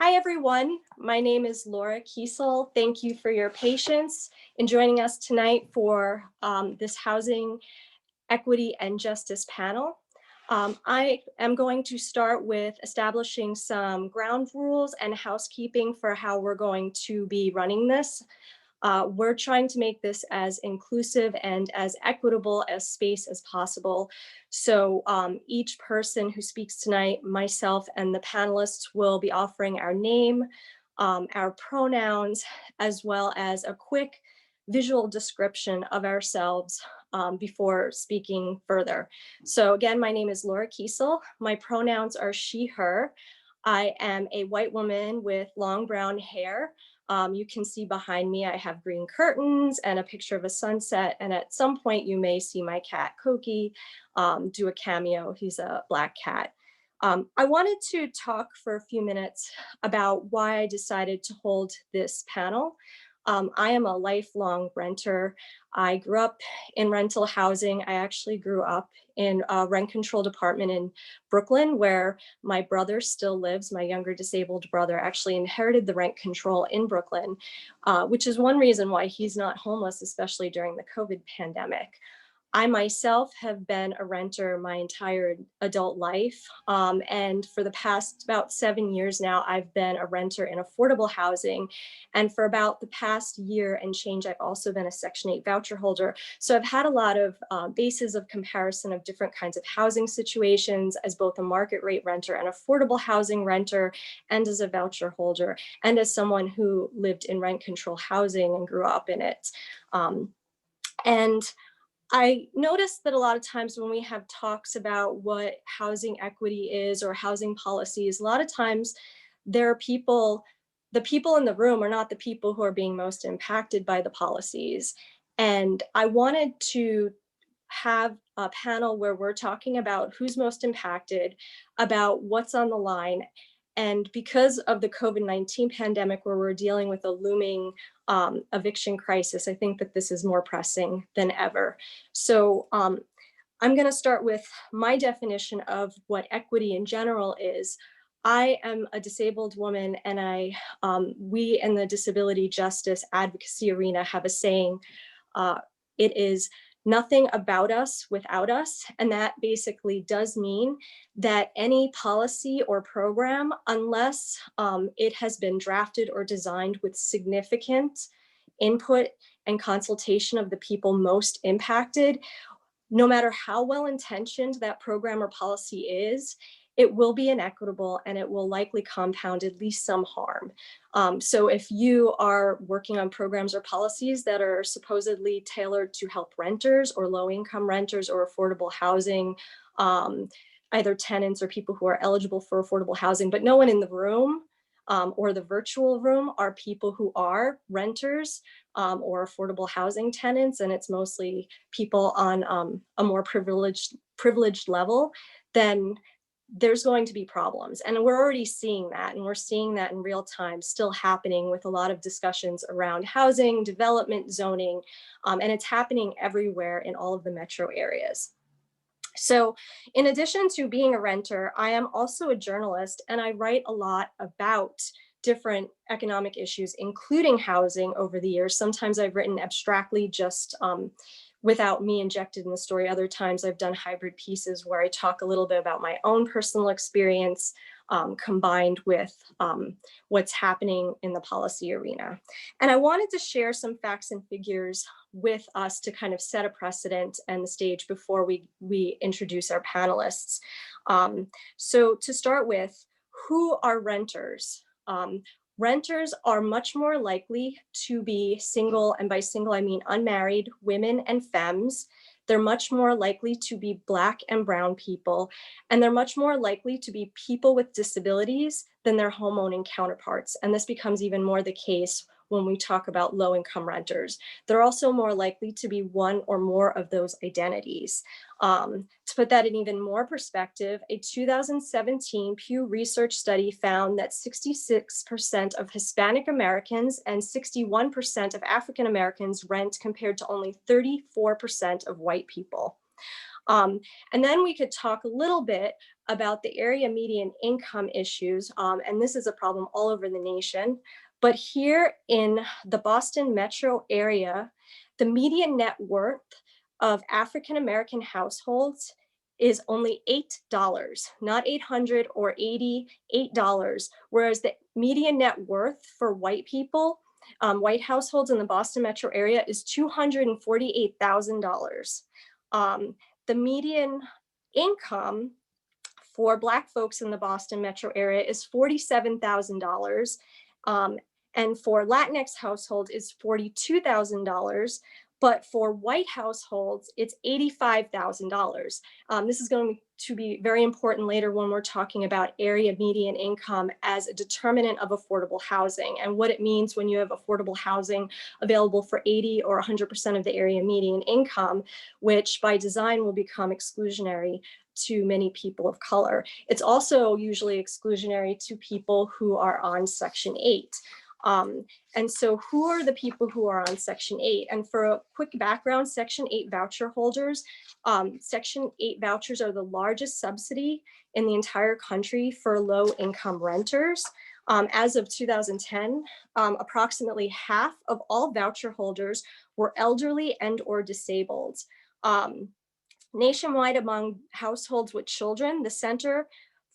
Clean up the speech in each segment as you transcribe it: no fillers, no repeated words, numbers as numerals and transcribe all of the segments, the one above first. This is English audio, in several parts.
Hi, everyone. My name is Laura Kiesel. Thank you for your patience in joining us tonight for this Housing Equity and Justice panel. I am going to start with establishing some ground rules and housekeeping for how we're going to be running this. We're trying to make this as inclusive and as equitable a space as possible. So each person who speaks tonight, myself and the panelists, will be offering our name, our pronouns, as well as a quick visual description of ourselves before speaking further. So again, my name is Laura Kiesel. My pronouns are she, her. I am a white woman with long brown hair. You can see behind me, I have green curtains and a picture of a sunset. And at some point you may see my cat, Koki, do a cameo. He's a black cat. I wanted to talk for a few minutes about why I decided to hold this panel. I am a lifelong renter. I grew up in rental housing. I actually grew up in a rent control department in Brooklyn, where my brother still lives. My younger disabled brother actually inherited the rent control in Brooklyn, which is one reason why he's not homeless, especially during the COVID pandemic. I myself have been a renter my entire adult life. And for the past about 7 years now, I've been a renter in affordable housing. And for about the past year and change, I've also been a Section 8 voucher holder. So I've had a lot of bases of comparison of different kinds of housing situations as both a market rate renter and affordable housing renter, and as a voucher holder, and as someone who lived in rent control housing and grew up in it. And I noticed that a lot of times when we have talks about what housing equity is or housing policies, a lot of times there are the people in the room are not the people who are being most impacted by the policies. And I wanted to have a panel where we're talking about who's most impacted, about what's on the line. And because of the COVID-19 pandemic, where we're dealing with a looming eviction crisis, I think that this is more pressing than ever. So I'm going to start with my definition of what equity in general is. I am a disabled woman, and we in the disability justice advocacy arena have a saying, it is nothing about us without us. And that basically does mean that any policy or program, unless it has been drafted or designed with significant input and consultation of the people most impacted, no matter how well-intentioned that program or policy is, it will be inequitable and it will likely compound at least some harm. So if you are working on programs or policies that are supposedly tailored to help renters or low-income renters or affordable housing, either tenants or people who are eligible for affordable housing, but no one in the room or the virtual room are people who are renters or affordable housing tenants, and it's mostly people on a more privileged level, then there's going to be problems. And we're already seeing that, and we're seeing that in real time still happening with a lot of discussions around housing, development, zoning, and it's happening everywhere in all of the metro areas. So in addition to being a renter, I am also a journalist, and I write a lot about different economic issues, including housing over the years. Sometimes I've written abstractly, just without me injected in the story. Other times I've done hybrid pieces where I talk a little bit about my own personal experience combined with what's happening in the policy arena. And I wanted to share some facts and figures with us to kind of set a precedent and the stage before we introduce our panelists. So to start with, who are renters? Renters are much more likely to be single, and by single I mean unmarried women and femmes. They're much more likely to be Black and brown people, and they're much more likely to be people with disabilities than their homeowning counterparts. And this becomes even more the case when we talk about low-income renters. They're also more likely to be one or more of those identities. To put that in even more perspective, a 2017 Pew Research study found that 66% of Hispanic Americans and 61% of African Americans rent, compared to only 34% of white people. And then we could talk a little bit about the area median income issues. And this is a problem all over the nation. But here in the Boston metro area, the median net worth of African-American households is only $8, not 800 or $88, whereas the median net worth for white people, white households in the Boston metro area is $248,000. The median income for Black folks in the Boston metro area is $47,000. And for Latinx households, is $42,000. But for white households, it's $85,000. This is going to be very important later when we're talking about area median income as a determinant of affordable housing and what it means when you have affordable housing available for 80 or 100% of the area median income, which by design will become exclusionary to many people of color. It's also usually exclusionary to people who are on Section 8. And so who are the people who are on Section 8? And for a quick background, Section 8 voucher holders, Section 8 vouchers are the largest subsidy in the entire country for low-income renters. As of 2010, approximately half of all voucher holders were elderly and or disabled. Nationwide, among households with children, the Center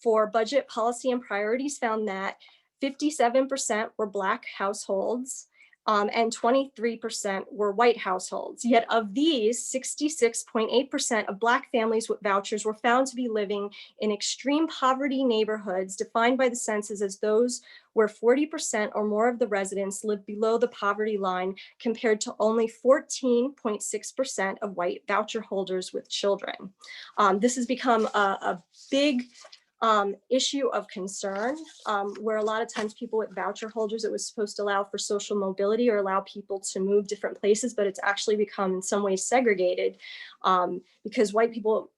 for Budget Policy and Priorities found that 57% were Black households and 23% were white households. Yet of these, 66.8% of Black families with vouchers were found to be living in extreme poverty neighborhoods defined by the census as those where 40% or more of the residents live below the poverty line, compared to only 14.6% of white voucher holders with children. This has become a big issue of concern, where a lot of times people with voucher holders, it was supposed to allow for social mobility or allow people to move different places, but it's actually become in some ways segregated, because white people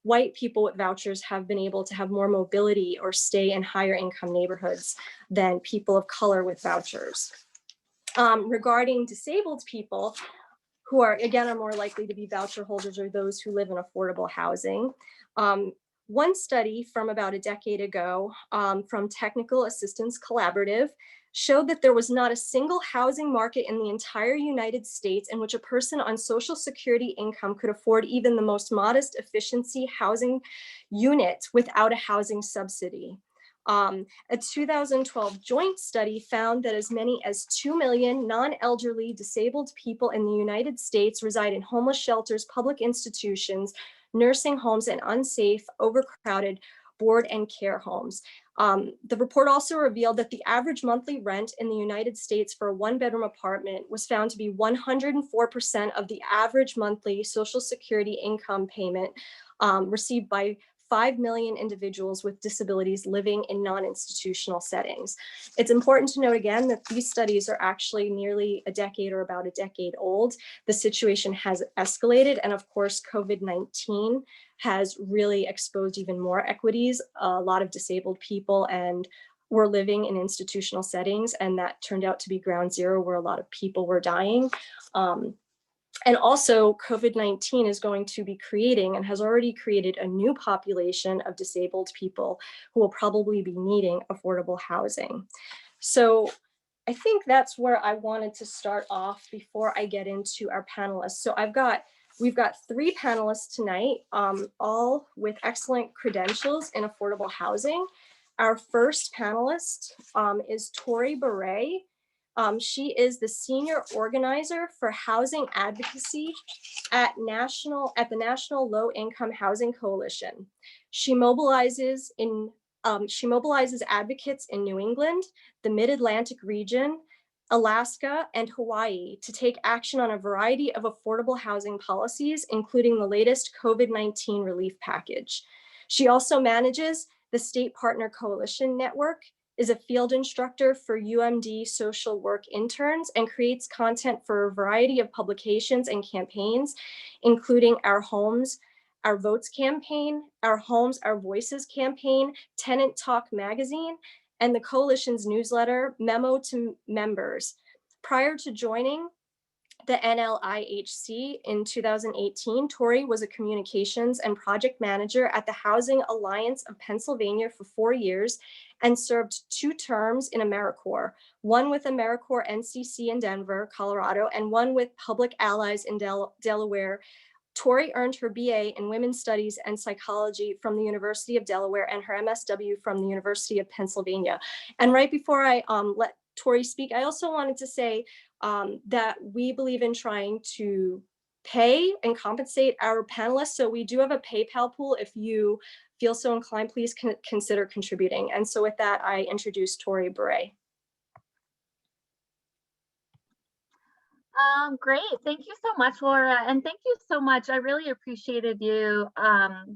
with vouchers have been able to have more mobility or stay in higher income neighborhoods than people of color with vouchers. Regarding disabled people, who are more likely to be voucher holders, or those who live in affordable housing. One study from about a decade ago from Technical Assistance Collaborative showed that there was not a single housing market in the entire United States in which a person on Social Security income could afford even the most modest efficiency housing unit without a housing subsidy. A 2012 joint study found that as many as 2 million non-elderly disabled people in the United States reside in homeless shelters, public institutions, nursing homes, and unsafe, overcrowded board and care homes. The report also revealed that the average monthly rent in the United States for a one-bedroom apartment was found to be 104% of the average monthly Social Security income payment received by 5 million individuals with disabilities living in non-institutional settings. It's important to note again that these studies are actually nearly a decade or about a decade old. The situation has escalated, and of course, COVID-19 has really exposed even more equities. A lot of disabled people and were living in institutional settings, and that turned out to be ground zero where a lot of people were dying. And also, COVID-19 is going to be creating and has already created a new population of disabled people who will probably be needing affordable housing. So I think that's where I wanted to start off before I get into our panelists. So we've got 3 panelists tonight, all with excellent credentials in affordable housing. Our first panelist is Tori Bourret. She is the senior organizer for housing advocacy at the National Low Income Housing Coalition. She mobilizes advocates in New England, the Mid-Atlantic region, Alaska, and Hawaii to take action on a variety of affordable housing policies, including the latest COVID-19 relief package. She also manages the State Partner Coalition Network, is a field instructor for UMD social work interns, and creates content for a variety of publications and campaigns, including Our Homes, Our Votes campaign, Our Homes, Our Voices campaign, Tenant Talk Magazine, and the coalition's newsletter, Memo to members. Prior to joining the NLIHC in 2018, Tori was a communications and project manager at the Housing Alliance of Pennsylvania for 4 years and served 2 terms in AmeriCorps, one with AmeriCorps NCCC in Denver, Colorado, and one with Public Allies in Delaware. Tori earned her BA in Women's Studies and Psychology from the University of Delaware and her MSW from the University of Pennsylvania. And right before I let Tori speak, I also wanted to say that we believe in trying to pay and compensate our panelists. So we do have a PayPal pool. If you feel so inclined, please consider contributing. And so with that, I introduce Tori Bourret. Great. Thank you so much, Laura. And thank you so much. I really appreciated you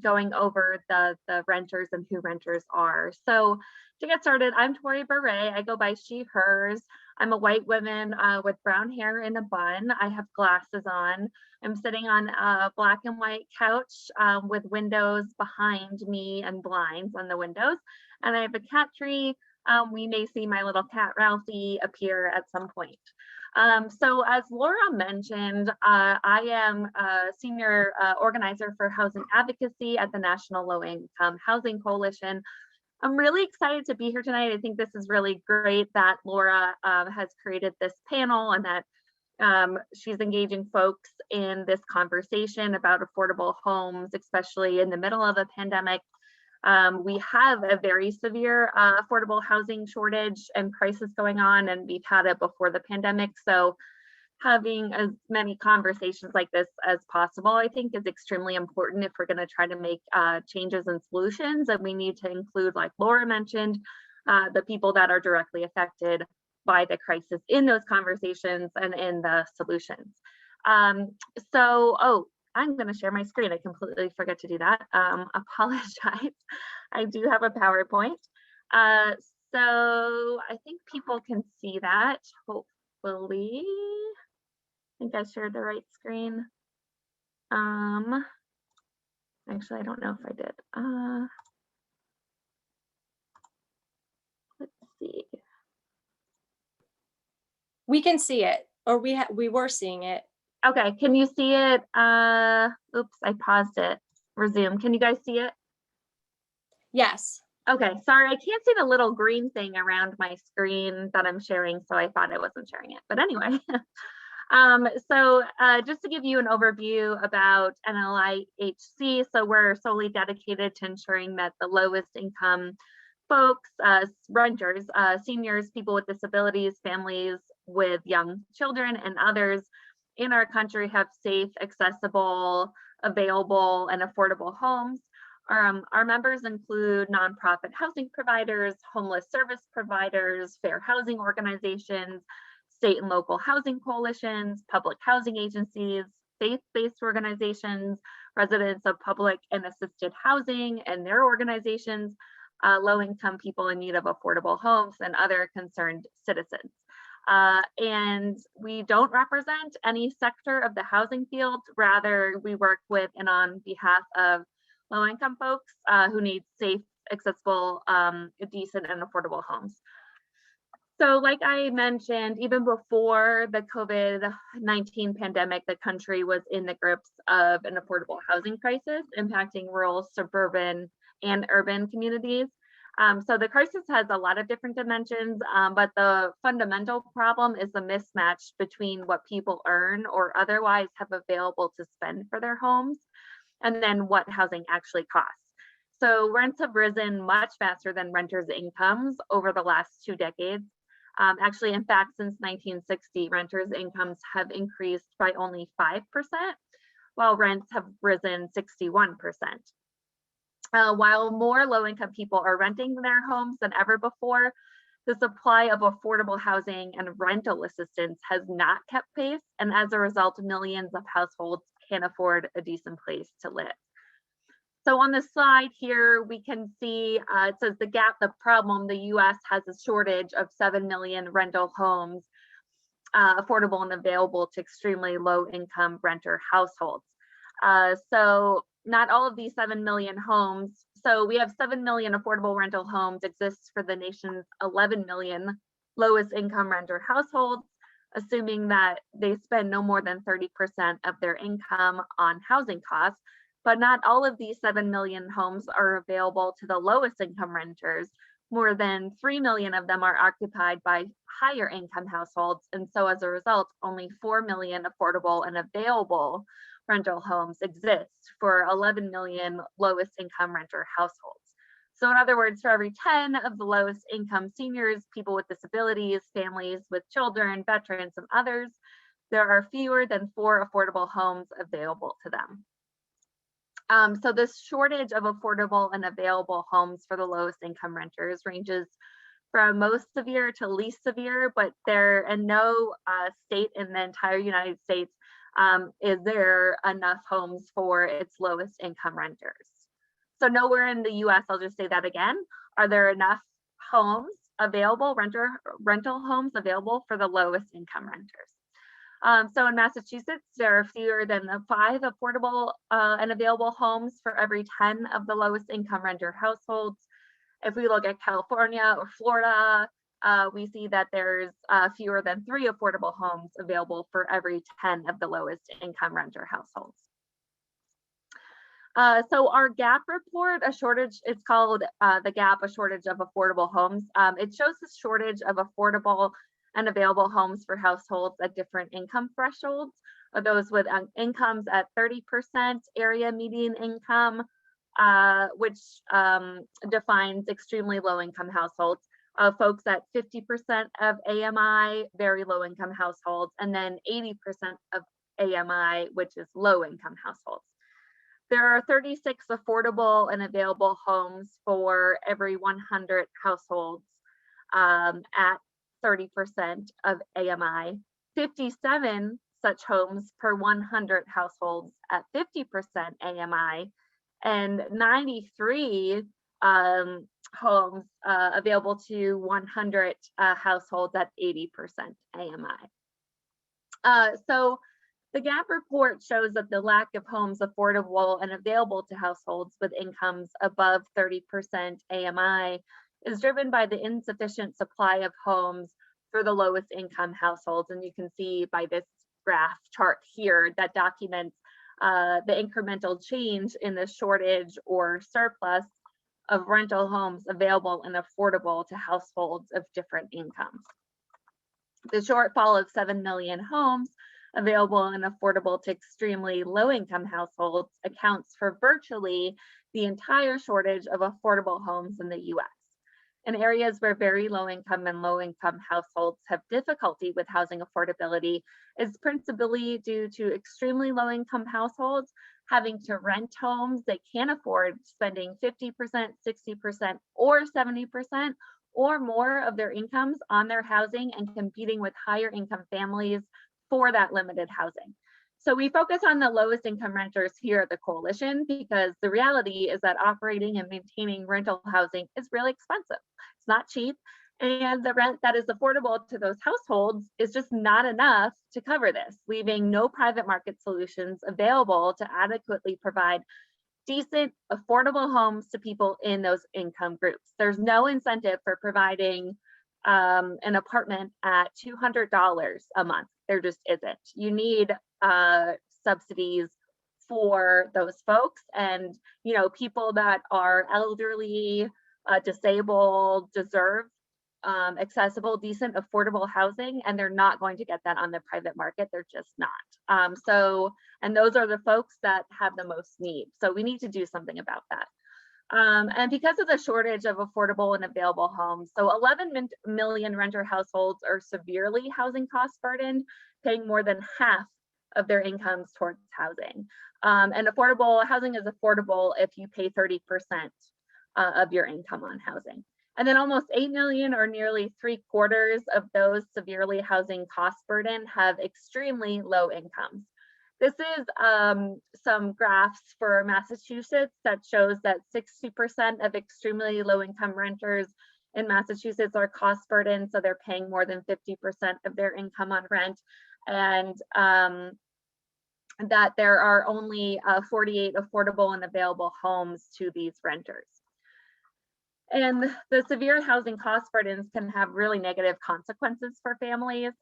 going over the renters and who renters are. So to get started, I'm Tori Bourret. I go by she, hers. I'm a white woman with brown hair in a bun. I have glasses on. I'm sitting on a black and white couch with windows behind me and blinds on the windows. And I have a cat tree. We may see my little cat Ralphie appear at some point. So as Laura mentioned, I am a senior organizer for housing advocacy at the National Low Income Housing Coalition. I'm really excited to be here tonight. I think this is really great that Laura has created this panel and that she's engaging folks in this conversation about affordable homes, especially in the middle of a pandemic. We have a very severe affordable housing shortage and crisis going on, and we've had it before the pandemic. So having as many conversations like this as possible, I think, is extremely important if we're going to try to make changes and solutions. And we need to include, like Laura mentioned, the people that are directly affected by the crisis in those conversations and in the solutions. I'm going to share my screen. I completely forget to do that. Apologize. I do have a PowerPoint. So I think people can see that, hopefully. I think I shared the right screen. Actually, I don't know if I did. Let's see. We can see it, or we were seeing it. Okay, can you see it? Oops, I paused it. Resume. Can you guys see it? Yes. Okay, sorry, I can't see the little green thing around my screen that I'm sharing, so I thought I wasn't sharing it. But anyway, just to give you an overview about NLIHC, so we're solely dedicated to ensuring that the lowest income folks, renters, seniors, people with disabilities, families with young children, and others in our country have safe, accessible, available, and affordable homes. Our members include nonprofit housing providers, homeless service providers, fair housing organizations, state and local housing coalitions, public housing agencies, faith-based organizations, residents of public and assisted housing and their organizations, low-income people in need of affordable homes, and other concerned citizens. And we don't represent any sector of the housing field. Rather, we work with and on behalf of low-income folks who need safe, accessible, decent, and affordable homes. So like I mentioned, even before the COVID-19 pandemic, the country was in the grips of an affordable housing crisis impacting rural, suburban, and urban communities. So the crisis has a lot of different dimensions, but the fundamental problem is the mismatch between what people earn or otherwise have available to spend for their homes, and then what housing actually costs. So rents have risen much faster than renters' incomes over the last 2 decades. Actually, in fact, since 1960, renters' incomes have increased by only 5%, while rents have risen 61%. While more low-income people are renting their homes than ever before, the supply of affordable housing and rental assistance has not kept pace, and as a result, millions of households can't afford a decent place to live. So on this slide here, we can see it says the gap, the problem, the US has a shortage of 7 million rental homes, affordable and available to extremely low-income renter households. So not all of these 7 million homes. So we have 7 million affordable rental homes exists for the nation's 11 million lowest income renter households. assuming that they spend no more than 30% of their income on housing costs. But not all of these 7 million homes are available to the lowest income renters. More than 3 million of them are occupied by higher income households. And so as a result, only 4 million affordable and available rental homes exist for 11 million lowest income renter households. So in other words, for every 10 of the lowest income seniors, people with disabilities, families with children, veterans, and others, there are fewer than 4 affordable homes available to them. So this shortage of affordable and available homes for the lowest income renters ranges from most severe to least severe, but there in no state in the entire United States is there enough homes for its lowest income renters. So nowhere in the US, I'll just say that again, are there enough homes available, rental homes available for the lowest income renters. So in Massachusetts, there are fewer than 5 affordable and available homes for every 10 of the lowest income renter households. If we look at California or Florida, we see that there's fewer than 3 affordable homes available for every 10 of the lowest income renter households. So our GAP report, it's called the GAP, a shortage of affordable homes. It shows the shortage of affordable and available homes for households at different income thresholds, or those with incomes at 30% area median income, which defines extremely low income households, folks at 50% of AMI, very low income households, and then 80% of AMI, which is low income households. There are 36 affordable and available homes for every 100 households at 30% of AMI, 57 such homes per 100 households at 50% AMI, and 93 homes available to 100 households at 80% AMI. So the GAP report shows that the lack of homes affordable and available to households with incomes above 30% AMI is driven by the insufficient supply of homes for the lowest income households. And you can see by this graph chart here that documents the incremental change in the shortage or surplus of rental homes available and affordable to households of different incomes. The shortfall of 7 million homes available and affordable to extremely low income households accounts for virtually the entire shortage of affordable homes in the US. In areas where very low income and low income households have difficulty with housing affordability is principally due to extremely low income households having to rent homes they can't afford, spending 50%, 60%, or 70% or more of their incomes on their housing and competing with higher income families for that limited housing. So we focus on the lowest income renters here at the coalition because the reality is that operating and maintaining rental housing is really expensive. It's not cheap, and the rent that is affordable to those households is just not enough to cover this, leaving no private market solutions available to adequately provide decent, affordable homes to people in those income groups. There's no incentive for providing an apartment at $200 a month. There just isn't. You need subsidies for those folks, and people that are elderly, disabled, deserve accessible, decent, affordable housing, and they're not going to get that on the private market. They're just not. And those are the folks that have the most need. So we need to do something about that. And because of the shortage of affordable and available homes, so 11 million renter households are severely housing cost burdened, paying more than half of their incomes towards housing. And affordable housing is affordable if you pay 30% of your income on housing. And then almost 8 million, or nearly 3/4 of those severely housing cost burden, have extremely low incomes. This is some graphs for Massachusetts that shows that 60% of extremely low income renters in Massachusetts are cost burdened, so they're paying more than 50% of their income on rent, and that there are only 48 affordable and available homes to these renters. And the severe housing cost burdens can have really negative consequences for families,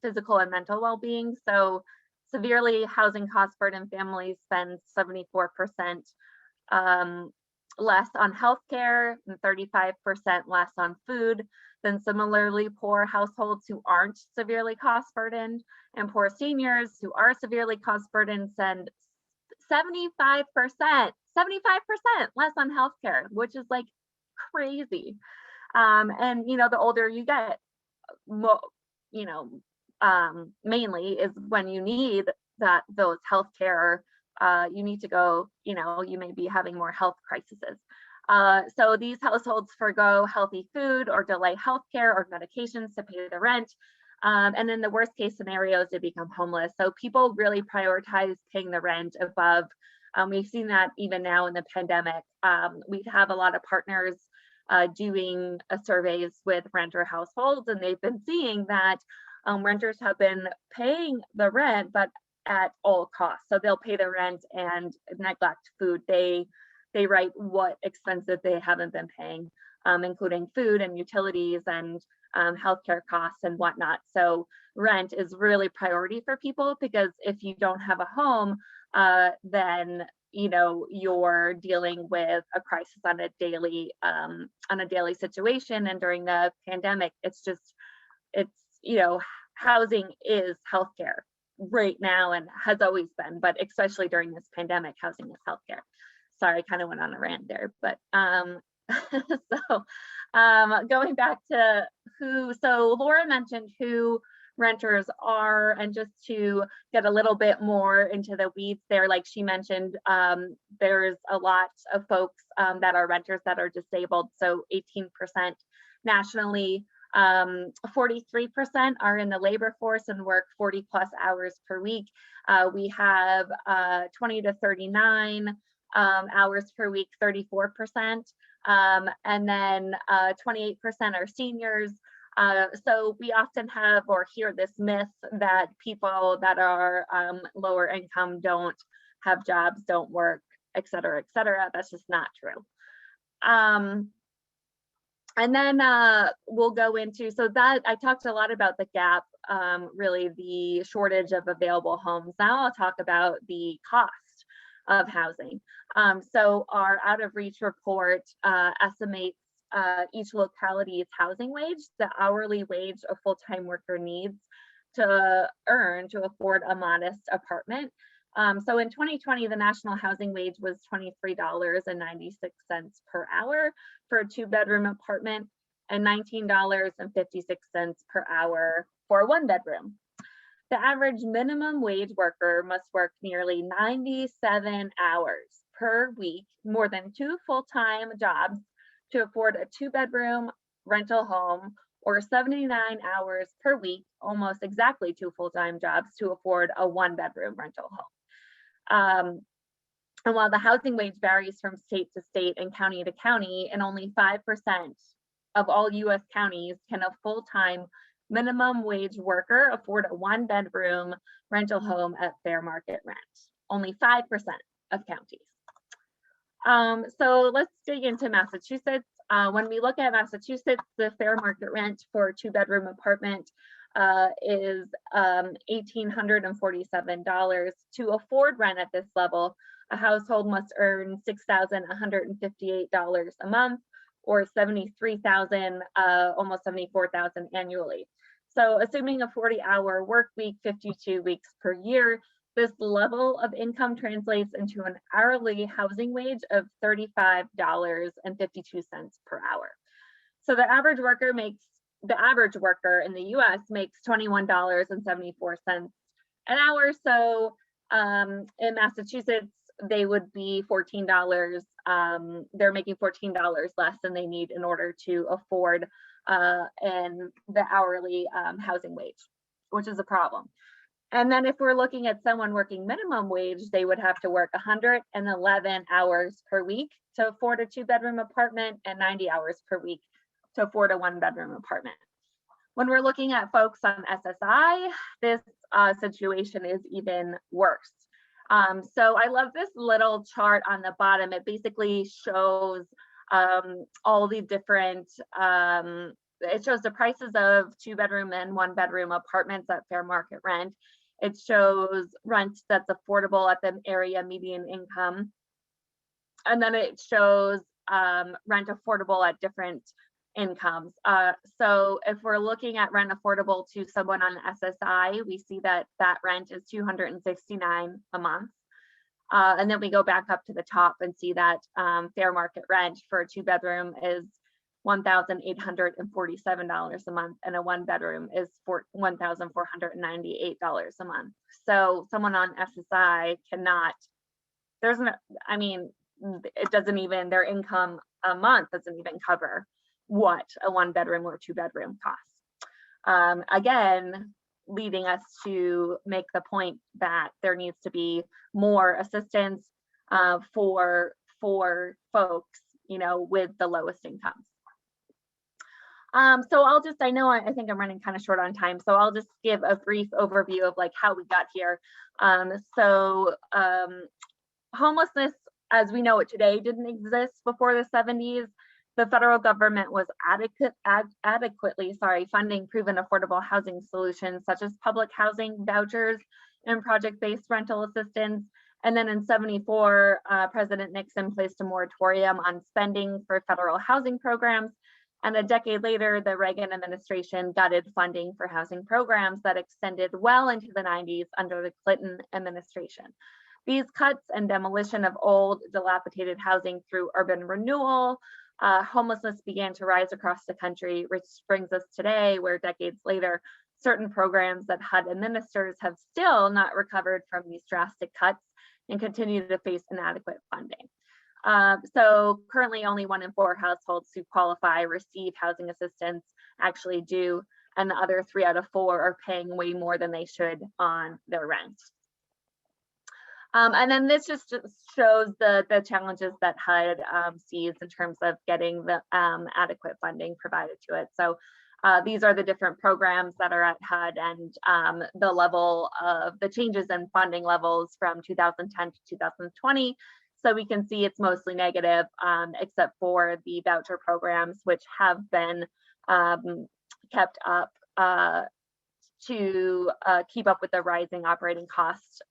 physical and mental well-being. So severely housing cost burden families spend 74% less on healthcare and 35% less on food than similarly poor households who aren't severely cost burdened. And poor seniors who are severely cost burdened spend 75% less on healthcare, which is like crazy. And the older you get, mainly is when you need those healthcare, you need to go, you may be having more health crises. So these households forgo healthy food or delay healthcare or medications to pay the rent. And in the worst case scenarios, they become homeless. So people really prioritize paying the rent above. We've seen that even now in the pandemic. We have a lot of partners doing surveys with renter households, and they've been seeing that renters have been paying the rent, but at all costs. So they'll pay the rent and neglect food. They write what expenses they haven't been paying, including food and utilities and healthcare costs and whatnot. So rent is really priority for people, because if you don't have a home, then you're dealing with a crisis on a daily situation. And during the pandemic, it's housing is healthcare right now and has always been, but especially during this pandemic, housing is healthcare. Sorry, I kind of went on a rant there, but going back to so Laura mentioned who renters are, and just to get a little bit more into the weeds there, like she mentioned, there's a lot of folks that are renters that are disabled. So 18% nationally, 43% are in the labor force and work 40 plus hours per week. We have 20 to 39 hours per week, 34%, and then 28% are seniors. So we often have or hear this myth that people that are lower income don't have jobs, don't work, et cetera, et cetera. That's just not true. And then we'll go into, so that I talked a lot about the gap, really the shortage of available homes. Now I'll talk about the cost of housing. So our Out of Reach report estimates each locality's housing wage, the hourly wage a full-time worker needs to earn to afford a modest apartment. So in 2020, the national housing wage was $23.96 per hour for a 2-bedroom apartment and $19.56 per hour for a 1-bedroom. The average minimum wage worker must work nearly 97 hours per week, more than 2 full-time jobs, to afford a 2-bedroom rental home, or 79 hours per week, almost exactly 2 full-time jobs, to afford a 1-bedroom rental home. And while the housing wage varies from state to state and county to county, and only 5% of all US counties can a full-time minimum wage worker afford a 1-bedroom rental home at fair market rent. Only 5% of counties. So let's dig into Massachusetts. When we look at Massachusetts, the fair market rent for a 2-bedroom apartment is $1,847. To afford rent at this level, a household must earn $6,158 a month, or $73,000, almost $74,000 annually. So assuming a 40-hour work week, 52 weeks per year, this level of income translates into an hourly housing wage of $35.52 per hour. So the average worker in the US makes $21.74 an hour. So in Massachusetts, they would be $14. They're making $14 less than they need in order to afford the hourly housing wage, which is a problem. And then if we're looking at someone working minimum wage, they would have to work 111 hours per week to afford a 2-bedroom apartment, and 90 hours per week to afford a 1-bedroom apartment. When we're looking at folks on SSI, this situation is even worse. So I love this little chart on the bottom. It basically shows all the different, it shows the prices of 2-bedroom and 1-bedroom apartments at fair market rent. It shows rent that's affordable at the area median income. And then it shows rent affordable at different incomes. So if we're looking at rent affordable to someone on SSI, we see that that rent is $269 a month. And then we go back up to the top and see that fair market rent for a 2-bedroom is $1,847 a month, and a 1-bedroom is $1,498 a month. So someone on SSI cannot, there's no, I mean, it doesn't even, their income a month doesn't even cover what a 1-bedroom or 2-bedroom costs. Again, leading us to make the point that there needs to be more assistance for folks, you know, with the lowest incomes. So I'll just, I think I'm running kind of short on time, so I'll just give a brief overview of like how we got here. Homelessness, as we know it today, didn't exist before the 70s. The federal government was adequately funding proven affordable housing solutions such as public housing vouchers and project-based rental assistance. And then in 74, President Nixon placed a moratorium on spending for federal housing programs. And a decade later, the Reagan administration gutted funding for housing programs that extended well into the 90s under the Clinton administration. These cuts and demolition of old, dilapidated housing through urban renewal, homelessness began to rise across the country, which brings us today, where decades later, certain programs that HUD administers have still not recovered from these drastic cuts and continue to face inadequate funding. So currently only 1 in 4 households who qualify receive housing assistance actually do, and the other 3 out of 4 are paying way more than they should on their rent. And then this just shows the challenges that HUD sees in terms of getting the adequate funding provided to it. So these are the different programs that are at HUD and the level of the changes in funding levels from 2010 to 2020. So we can see it's mostly negative, except for the voucher programs, which have been kept up to keep up with the rising operating costs.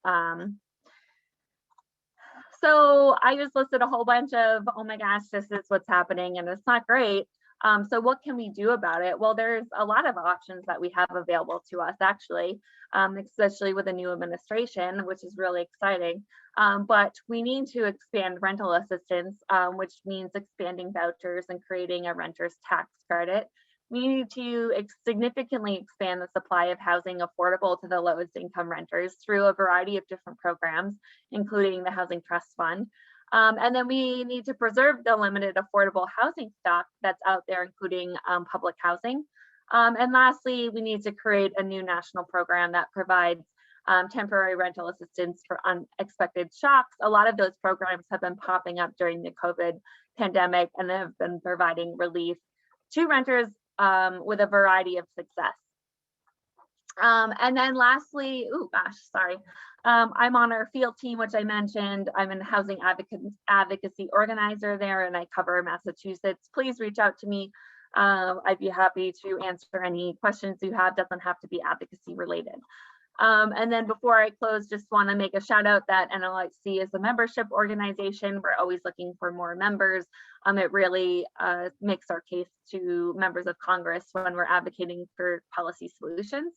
So I just listed a whole bunch of, oh my gosh, this is what's happening and it's not great. So what can we do about it? Well, there's a lot of options that we have available to us actually, especially with a new administration, which is really exciting. But we need to expand rental assistance, which means expanding vouchers and creating a renter's tax credit. We need to significantly expand the supply of housing affordable to the lowest income renters through a variety of different programs, including the Housing Trust Fund. And then we need to preserve the limited affordable housing stock that's out there, including public housing. And lastly, we need to create a new national program that provides temporary rental assistance for unexpected shocks. A lot of those programs have been popping up during the COVID pandemic and have been providing relief to renters with a variety of success. And then lastly, I'm on our field team, which I mentioned. I'm a housing advocacy organizer there, and I cover Massachusetts. Please reach out to me. I'd be happy to answer any questions you have. Doesn't have to be advocacy related. And then before I close, just want to make a shout out that NLIHC is a membership organization. We're always looking for more members. It really makes our case to members of Congress when we're advocating for policy solutions.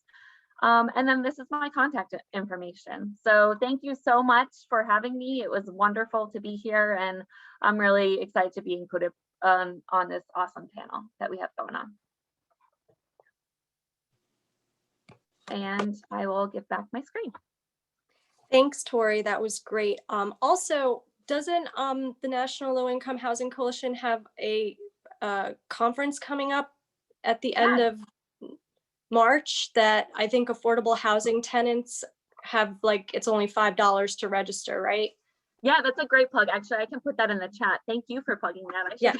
And then this is my contact information. So thank you so much for having me. It was wonderful to be here, and I'm really excited to be included on this awesome panel that we have going on. And I will give back my screen. Thanks, Tori. That was great. Also, doesn't the National Low Income Housing Coalition have a conference coming up at the end of March that I think affordable housing tenants have, like, it's only $5 to register, right? Yeah, that's a great plug. Actually, I can put that in the chat. Thank you for plugging that.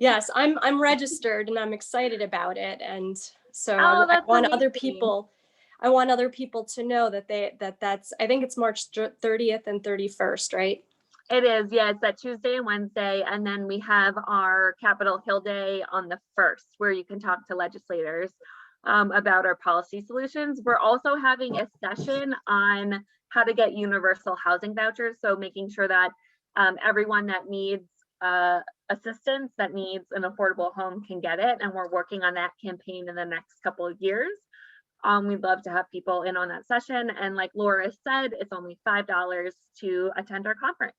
Yes, I'm registered and I'm excited about it. And so I want other people. I want other people to know that that's, I think it's March 30th and 31st, right? It is, yeah, it's that Tuesday and Wednesday, and then we have our Capitol Hill Day on the 1st, where you can talk to legislators about our policy solutions. We're also having a session on how to get universal housing vouchers, so making sure that everyone that needs assistance, that needs an affordable home, can get it, and we're working on that campaign in the next couple of years. We'd love to have people in on that session, and like Laura said, it's only $5 to attend our conference.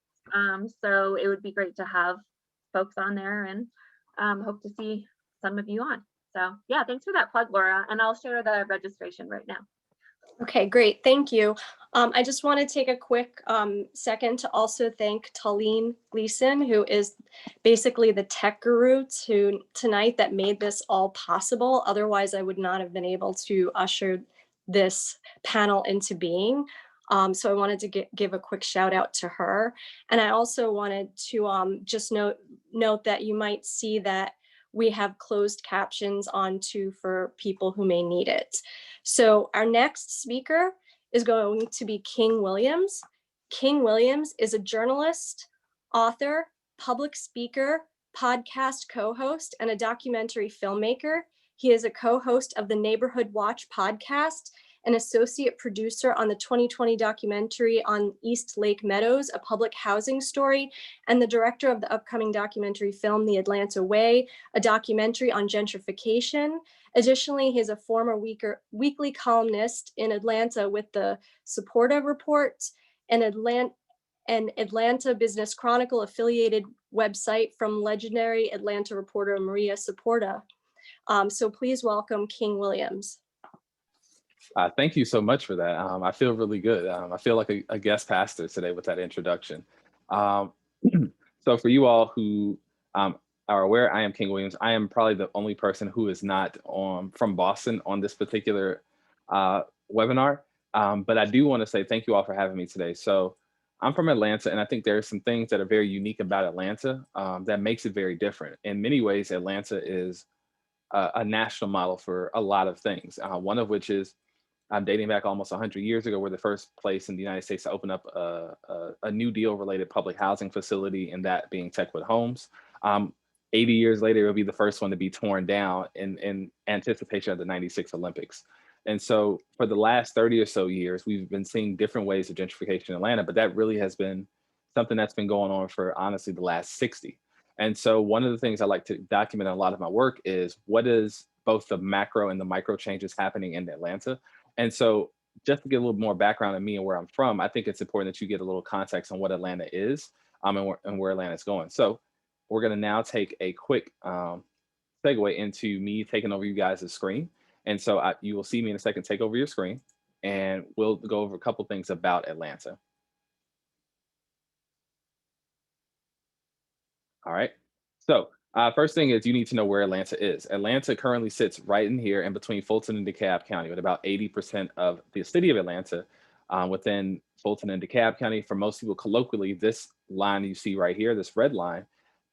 So it would be great to have folks on there, and hope to see some of you on. So yeah, thanks for that plug, Laura. And I'll share the registration right now. Okay, great. Thank you. I just want to take a quick second to also thank Talene Gleason, who is basically the tech guru tonight that made this all possible. Otherwise, I would not have been able to usher this panel into being. So I wanted to give a quick shout out to her. And I also wanted to just note that you might see that we have closed captions on too for people who may need it. So our next speaker is going to be King Williams. King Williams is a journalist, author, public speaker, podcast co-host, and a documentary filmmaker. He is a co-host of the Neighborhood Watch podcast, an associate producer on the 2020 documentary on East Lake Meadows, a public housing story, and the director of the upcoming documentary film, The Atlanta Way, a documentary on gentrification. Additionally, he is a former weekly columnist in Atlanta with the Supporta Report, an Atlanta Business Chronicle affiliated website from legendary Atlanta reporter Maria Supporta. So please welcome King Williams. Thank you so much for that. I feel really good. I feel like a guest pastor today with that introduction. So for you all who are aware, I am King Williams. I am probably the only person who is not from Boston on this particular webinar. But I do want to say thank you all for having me today. So I'm from Atlanta, and I think there are some things that are very unique about Atlanta that makes it very different. In many ways, Atlanta is a national model for a lot of things. One of which is dating back almost 100 years ago, we're the first place in the United States to open up a New Deal related public housing facility, and that being Techwood Homes. 80 years later, it'll be the first one to be torn down in anticipation of the '96 Olympics. And so for the last 30 or so years, we've been seeing different ways of gentrification in Atlanta, but that really has been something that's been going on for honestly the last 60. And so one of the things I like to document in a lot of my work is what is both the macro and the micro changes happening in Atlanta. And so just to get a little more background on me and where I'm from, I think it's important that you get a little context on what Atlanta is and where Atlanta is going. So we're going to now take a quick segue into me taking over you guys' screen. And so you will see me in a second take over your screen, and we'll go over a couple things about Atlanta. All right. So first thing is you need to know where Atlanta is. Atlanta currently sits right in here in between Fulton and DeKalb County, with about 80% of the city of Atlanta within Fulton and DeKalb County. For most people, colloquially, this line you see right here, this red line,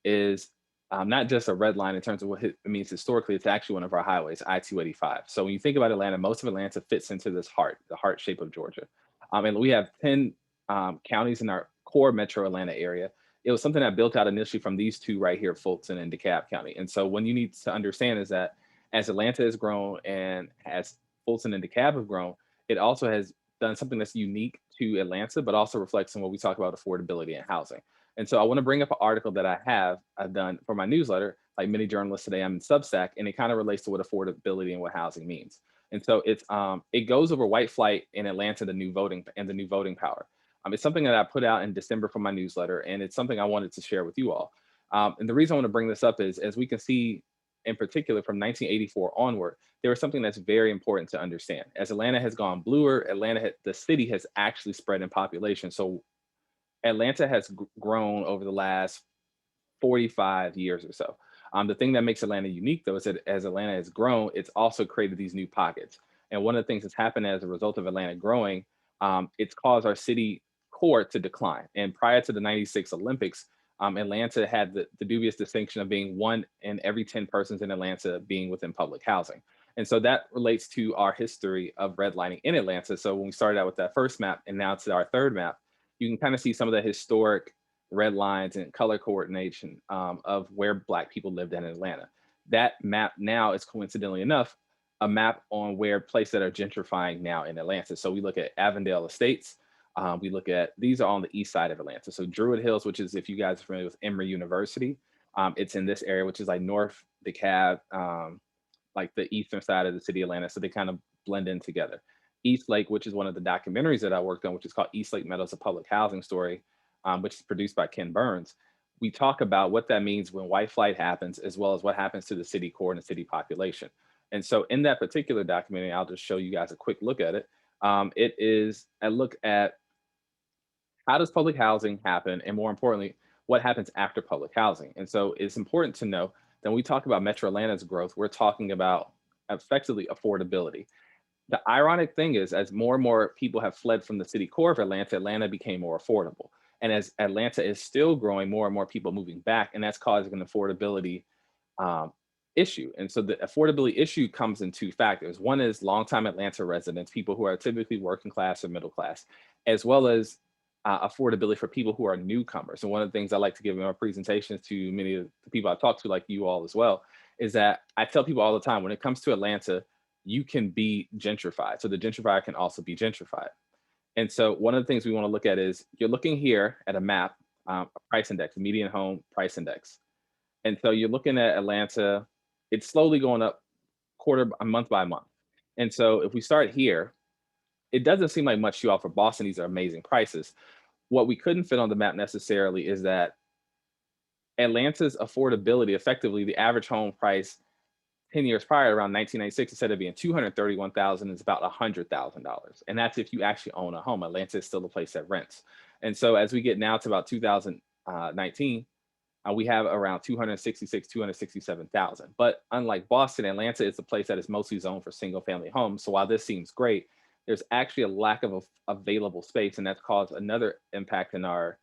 is not just a red line in terms of what it means historically. It's actually one of our highways, I-285. So when you think about Atlanta, most of Atlanta fits into this heart, the heart shape of Georgia. And we have 10 counties in our core metro Atlanta area. It was something that built out initially from these two right here, Fulton and DeKalb County. And so what you need to understand is that as Atlanta has grown and as Fulton and DeKalb have grown, it also has done something that's unique to Atlanta, but also reflects on what we talk about affordability and housing. And so I want to bring up an article that I've done for my newsletter, like many journalists today, I'm in Substack, and it kind of relates to what affordability and what housing means. And so it goes over white flight in Atlanta, the new voting power. It's something that I put out in December for my newsletter, and it's something I wanted to share with you all. And the reason I want to bring this up is, as we can see, in particular from 1984 onward, there was something that's very important to understand. As Atlanta has gone bluer, the city has actually spread in population. So Atlanta has grown over the last 45 years or so. The thing that makes Atlanta unique, though, is that as Atlanta has grown, it's also created these new pockets. And one of the things that's happened as a result of Atlanta growing, it's caused our city core to decline. And prior to the '96 Olympics, Atlanta had the dubious distinction of being 1 in every 10 persons in Atlanta being within public housing. And so that relates to our history of redlining in Atlanta. So when we started out with that first map and now to our third map, you can kind of see some of the historic red lines and color coordination of where Black people lived in Atlanta. That map now is, coincidentally enough, a map on where places that are gentrifying now in Atlanta. So we look at Avondale Estates. We look at, these are on the east side of Atlanta. So Druid Hills, which is, if you guys are familiar with Emory University, it's in this area, which is like North DeKalb, like the eastern side of the city of Atlanta. So they kind of blend in together. East Lake, which is one of the documentaries that I worked on, which is called East Lake Meadows, a Public Housing Story, which is produced by Ken Burns. We talk about what that means when white flight happens, as well as what happens to the city core and the city population. And so in that particular documentary, I'll just show you guys a quick look at it. It is a look at how does public housing happen, and more importantly, what happens after public housing. And so it's important to know that when we talk about Metro Atlanta's growth, we're talking about effectively affordability. The ironic thing is, as more and more people have fled from the city core of Atlanta, Atlanta became more affordable. And as Atlanta is still growing, more and more people moving back, and that's causing an affordability issue. And so the affordability issue comes in two factors. One is longtime Atlanta residents, people who are typically working class or middle class, as well as affordability for people who are newcomers. And one of the things I like to give in my presentations to many of the people I talk to, like you all as well, is that I tell people all the time, when it comes to Atlanta, you can be gentrified. So the gentrifier can also be gentrified. And so one of the things we want to look at is, you're looking here at a map, a price index, median home price index. And so you're looking at Atlanta, it's slowly going up month by month. And so if we start here, it doesn't seem like much to you all for Boston. These are amazing prices. What we couldn't fit on the map necessarily is that Atlanta's affordability, effectively the average home price 10 years prior, around 1996, instead of being $231,000, is about $100,000. And that's if you actually own a home. Atlanta is still a place that rents. And so as we get now to about 2019, we have around 267,000. But unlike Boston, Atlanta is a place that is mostly zoned for single family homes. So while this seems great, there's actually a lack of available space. And that's caused another impact in our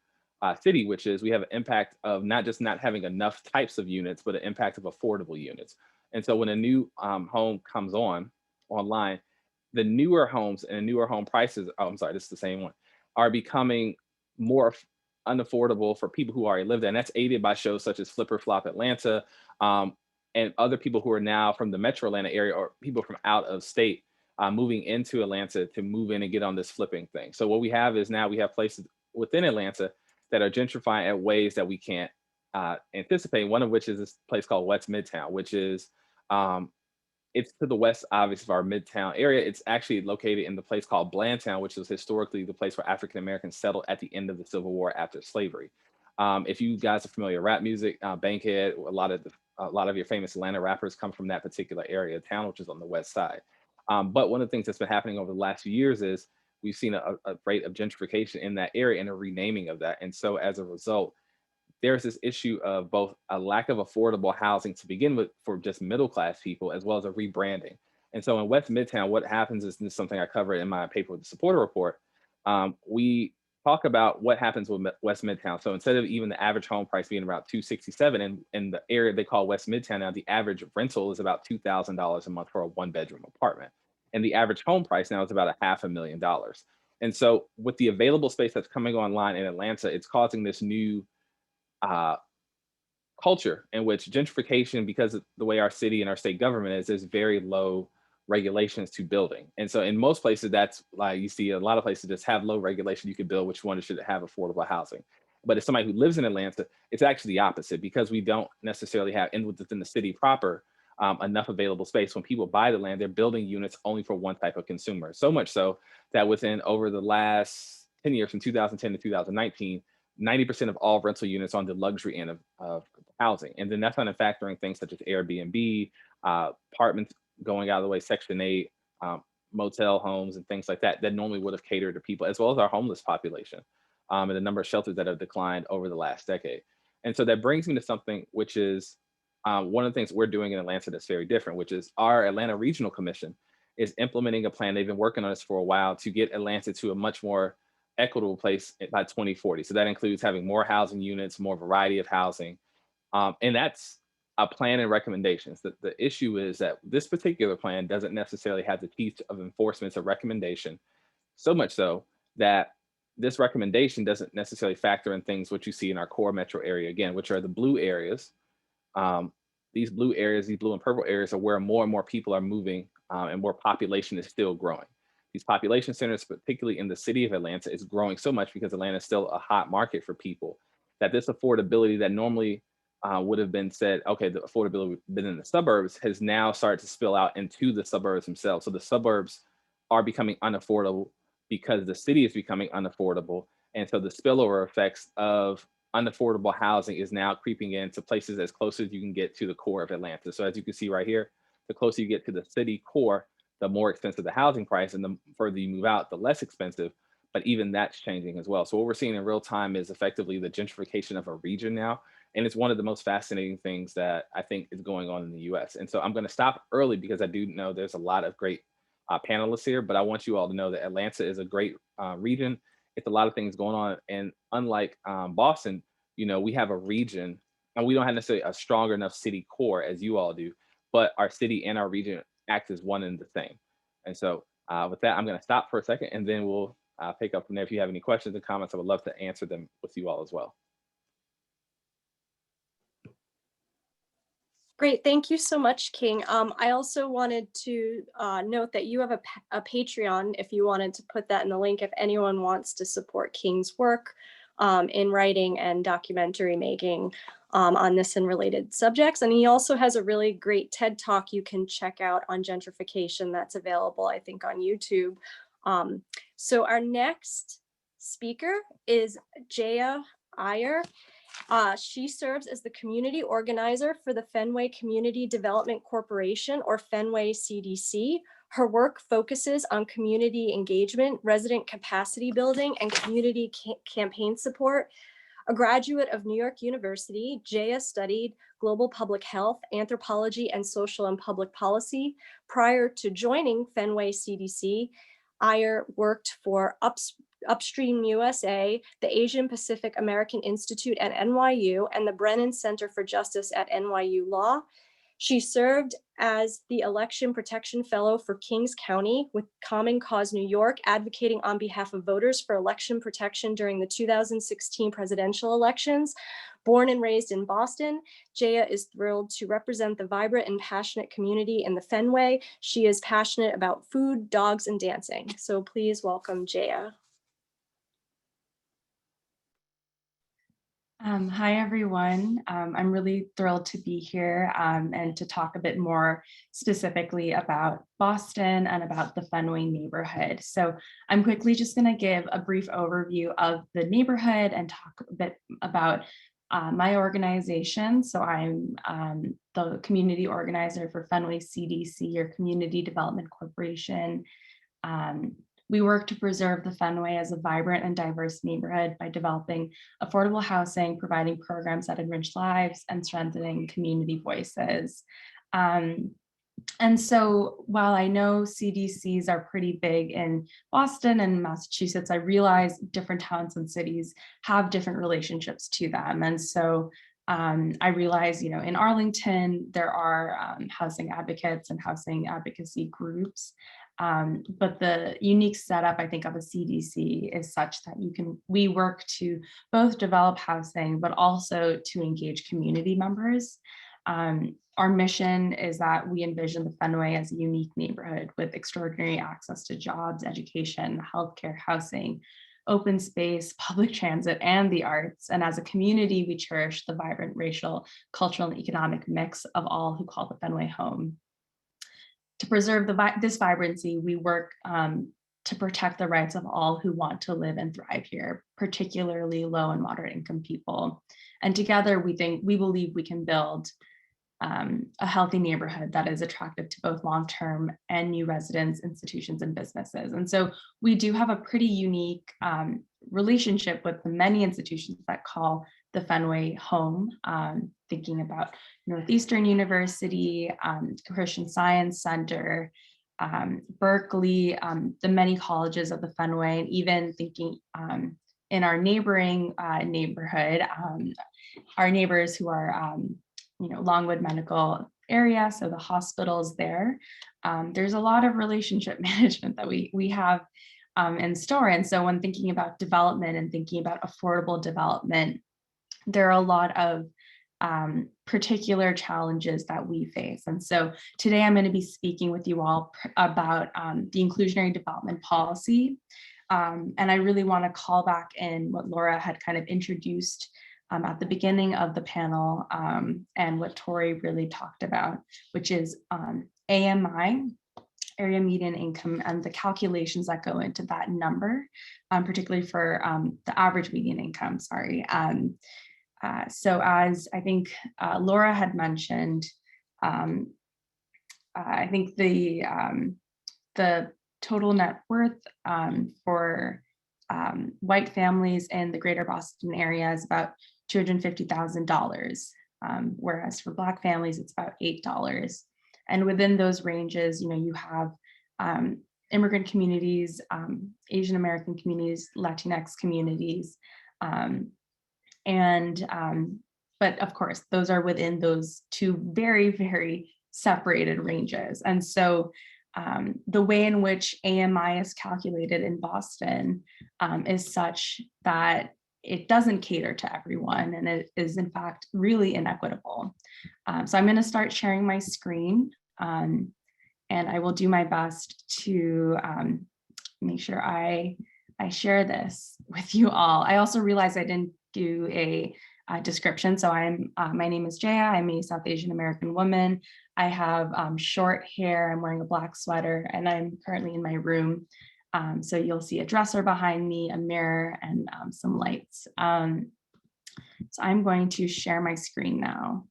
city, which is we have an impact of not just not having enough types of units, but an impact of affordable units. And so when a new home comes online, the newer homes and the newer home prices, oh, I'm sorry, this is the same one, are becoming more unaffordable for people who already live there. And that's aided by shows such as Flip or Flop Atlanta, and other people who are now from the Metro Atlanta area, or people from out of state moving into Atlanta to move in and get on this flipping thing. So what we have is, now we have places within Atlanta that are gentrifying at ways that we can't anticipate. One of which is this place called West Midtown, which is it's to the west, obviously, of our Midtown area. It's actually located in the place called Blandtown, which was historically the place where African Americans settled at the end of the Civil War after slavery. If you guys are familiar with rap music, Bankhead, a lot of your famous Atlanta rappers come from that particular area of town, which is on the west side. But one of the things that's been happening over the last few years is we've seen a rate of gentrification in that area and a renaming of that. And so as a result, there's this issue of both a lack of affordable housing to begin with for just middle class people, as well as a rebranding. And so in West Midtown, what happens is, this is something I covered in my paper with the supporter report. We talk about what happens with West Midtown. So instead of even the average home price being about $267 in the area they call West Midtown, now the average rental is about $2,000 a month for a 1-bedroom apartment. And the average home price now is about $500,000. And so with the available space that's coming online in Atlanta, it's causing this new culture in which gentrification, because of the way our city and our state government is, there's very low regulations to building. And so in most places, that's like, you see a lot of places just have low regulation. You can build which one should have affordable housing. But as somebody who lives in Atlanta, it's actually the opposite, because we don't necessarily have within the city proper enough available space. When people buy the land, they're building units only for one type of consumer. So much so that within over the last 10 years, from 2010 to 2019, 90% of all rental units on the luxury end of housing. And then that's not factoring things such as Airbnb, apartments going out of the way, Section 8, motel homes, and things like that normally would have catered to people, as well as our homeless population, and the number of shelters that have declined over the last decade. And so that brings me to something which is one of the things we're doing in Atlanta that's very different, which is our Atlanta Regional Commission is implementing a plan. They've been working on this for a while to get Atlanta to a much more equitable place by 2040. So that includes having more housing units, more variety of housing. And that's a plan and recommendations. The issue is that this particular plan doesn't necessarily have the teeth of enforcement or recommendation, so much so that this recommendation doesn't necessarily factor in things what you see in our core metro area, again, which are the blue areas. These blue areas, these blue and purple areas are where more and more people are moving, and more population is still growing. These population centers, particularly in the city of Atlanta, is growing so much because Atlanta is still a hot market for people, that this affordability that normally would have been said, okay, the affordability been in the suburbs, has now started to spill out into the suburbs themselves. So the suburbs are becoming unaffordable because the city is becoming unaffordable. And so the spillover effects of unaffordable housing is now creeping into places as close as you can get to the core of Atlanta. So as you can see right here, the closer you get to the city core, the more expensive the housing price, and the further you move out, the less expensive. But even that's changing as well. So what we're seeing in real time is effectively the gentrification of a region now. And it's one of the most fascinating things that I think is going on in the US. And so I'm going to stop early because I do know there's a lot of great panelists here, but I want you all to know that Atlanta is a great region. It's a lot of things going on. And unlike Boston, you know, we have a region and we don't have necessarily a strong enough city core as you all do, but our city and our region act as one and the same. And so with that, I'm going to stop for a second and then we'll pick up from there. If you have any questions or comments, I would love to answer them with you all as well. Great, thank you so much, King. I also wanted to note that you have a Patreon, if you wanted to put that in the link, if anyone wants to support King's work in writing and documentary making on this and related subjects. And he also has a really great TED Talk you can check out on gentrification that's available, I think, on YouTube. So our next speaker is Jaya Aiyer. She serves as the community organizer for the Fenway Community Development Corporation, or Fenway CDC. Her work focuses on community engagement, resident capacity building, and community campaign support. A graduate of New York University, Jaya studied global public health, anthropology, and social and public policy. Prior to joining Fenway CDC, Aiyer worked for Upstream USA, the Asian Pacific American Institute at NYU, and the Brennan Center for Justice at NYU Law. She served as the Election Protection Fellow for Kings County with Common Cause New York, advocating on behalf of voters for election protection during the 2016 presidential elections. Born and raised in Boston, Jaya is thrilled to represent the vibrant and passionate community in the Fenway. She is passionate about food, dogs, and dancing. So please welcome Jaya. Hi, everyone. I'm really thrilled to be here and to talk a bit more specifically about Boston and about the Fenway neighborhood. So I'm quickly just going to give a brief overview of the neighborhood and talk a bit about my organization. So I'm the community organizer for Fenway CDC, or Community Development Corporation. We work to preserve the Fenway as a vibrant and diverse neighborhood by developing affordable housing, providing programs that enrich lives, and strengthening community voices. And so while I know CDCs are pretty big in Boston and Massachusetts, I realize different towns and cities have different relationships to them. And so I realize, in Arlington, there are housing advocates and housing advocacy groups. But the unique setup, I think, of a CDC is such that we work to both develop housing, but also to engage community members. Our mission is that we envision the Fenway as a unique neighborhood with extraordinary access to jobs, education, healthcare, housing, open space, public transit, and the arts. And as a community, we cherish the vibrant racial, cultural, and economic mix of all who call the Fenway home. To preserve this vibrancy, we work to protect the rights of all who want to live and thrive here, particularly low and moderate income people. And together, we believe we can build a healthy neighborhood that is attractive to both long-term and new residents, institutions, and businesses. And so we do have a pretty unique relationship with the many institutions that call the Fenway home, thinking about Northeastern University, Christian Science Center, Berkeley, the many colleges of the Fenway, and even thinking in our neighboring neighborhood, our neighbors who are Longwood Medical area, so the hospitals there. There's a lot of relationship management that we have in store. And so when thinking about development and thinking about affordable development, there are a lot of particular challenges that we face. And so today I'm going to be speaking with you all about the inclusionary development policy. And I really want to call back in what Laura had kind of introduced at the beginning of the panel, and what Tori really talked about, which is AMI, area median income, and the calculations that go into that number, particularly for the average median income, sorry. So as I think Laura had mentioned, I think the total net worth for white families in the greater Boston area is about $250,000, whereas for Black families, it's about $8. And within those ranges, you have immigrant communities, Asian American communities, Latinx communities, but of course, those are within those two very, very separated ranges. And so the way in which AMI is calculated in Boston is such that it doesn't cater to everyone, and it is in fact really inequitable. So I'm going to start sharing my screen, and I will do my best to make sure I share this with you all. I also realized I didn't do a description. So my name is Jaya. I'm a South Asian American woman. I have short hair. I'm wearing a black sweater, and I'm currently in my room. So you'll see a dresser behind me, a mirror, and some lights. So I'm going to share my screen now.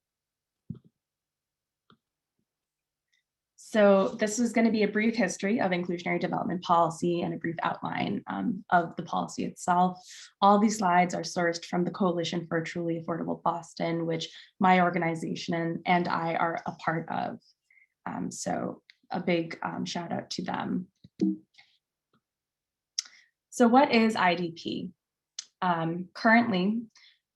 So this is going to be a brief history of inclusionary development policy and a brief outline of the policy itself. All these slides are sourced from the Coalition for a Truly Affordable Boston, which my organization and I are a part of. So a big shout out to them. So what is IDP? Currently,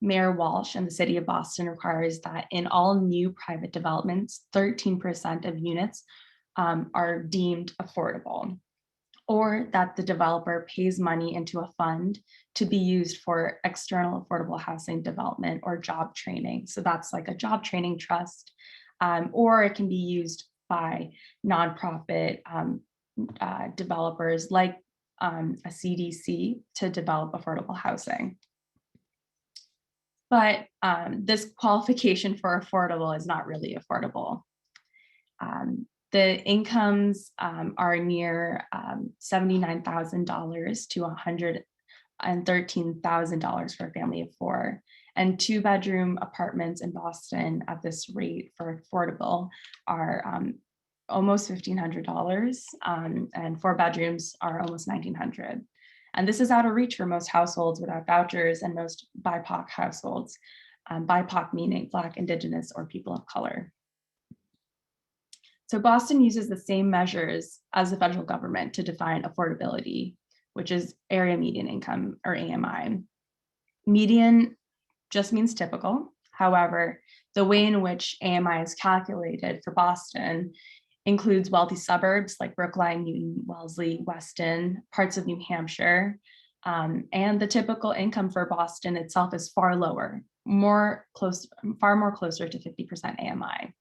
Mayor Walsh and the City of Boston requires that in all new private developments, 13% of units are deemed affordable, or that the developer pays money into a fund to be used for external affordable housing development or job training. So that's like a job training trust, or it can be used by nonprofit developers like a CDC to develop affordable housing. But this qualification for affordable is not really affordable. The incomes are near $79,000 to $113,000 for a family of four. And 2-bedroom apartments in Boston at this rate for affordable are almost $1,500, and 4 bedrooms are almost $1,900. And this is out of reach for most households without vouchers and most BIPOC households, BIPOC meaning Black, Indigenous, or people of color. So Boston uses the same measures as the federal government to define affordability, which is area median income, or AMI. Median just means typical. However, the way in which AMI is calculated for Boston includes wealthy suburbs like Brookline, Newton, Wellesley, Weston, parts of New Hampshire, and the typical income for Boston itself is far lower, far more closer to 50% AMI.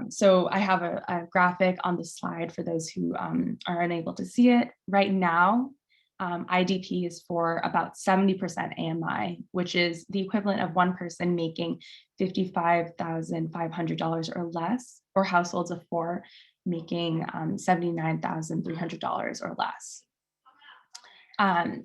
So I have a graphic on the slide for those who are unable to see it. Right now, IDP is for about 70% AMI, which is the equivalent of one person making $55,500 or less, or households of four making $79,300 or less.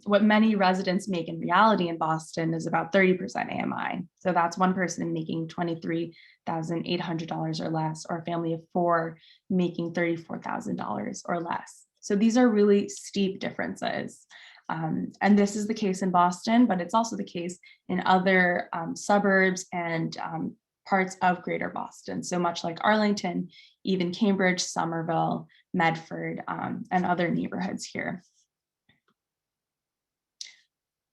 What many residents make in reality in Boston is about 30% AMI. So that's one person making $23,800 or less, or a family of four making $34,000 or less. So these are really steep differences. And this is the case in Boston, but it's also the case in other suburbs and parts of greater Boston. So much like Arlington, even Cambridge, Somerville, Medford, and other neighborhoods here.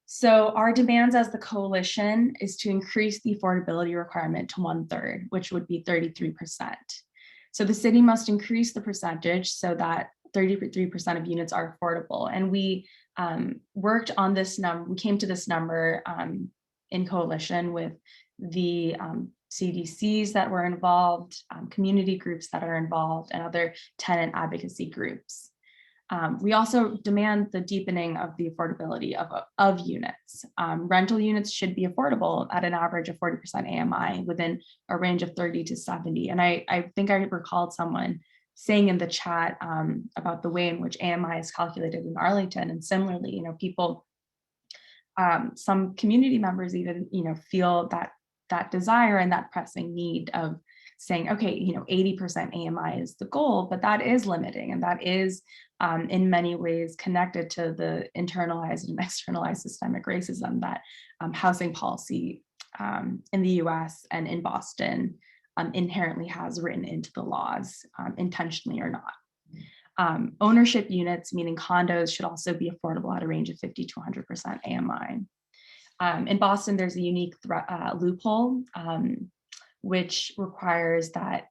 So our demands as the coalition is to increase the affordability requirement to 1/3, which would be 33%. So the city must increase the percentage so that 33% of units are affordable. And we worked on this number, we came to this number in coalition with the CDCs that were involved, community groups that are involved, and other tenant advocacy groups. We also demand the deepening of the affordability of units. Rental units should be affordable at an average of 40% AMI within a range of 30 to 70. And I think I recalled someone saying in the chat about the way in which AMI is calculated in Arlington. And similarly, people, some community members even, feel that desire and that pressing need of saying, okay, 80% AMI is the goal, but that is limiting. And that is in many ways connected to the internalized and externalized systemic racism that housing policy in the US and in Boston inherently has written into the laws, intentionally or not. Ownership units, meaning condos, should also be affordable at a range of 50 to 100% AMI. In Boston, there's a unique loophole, which requires that,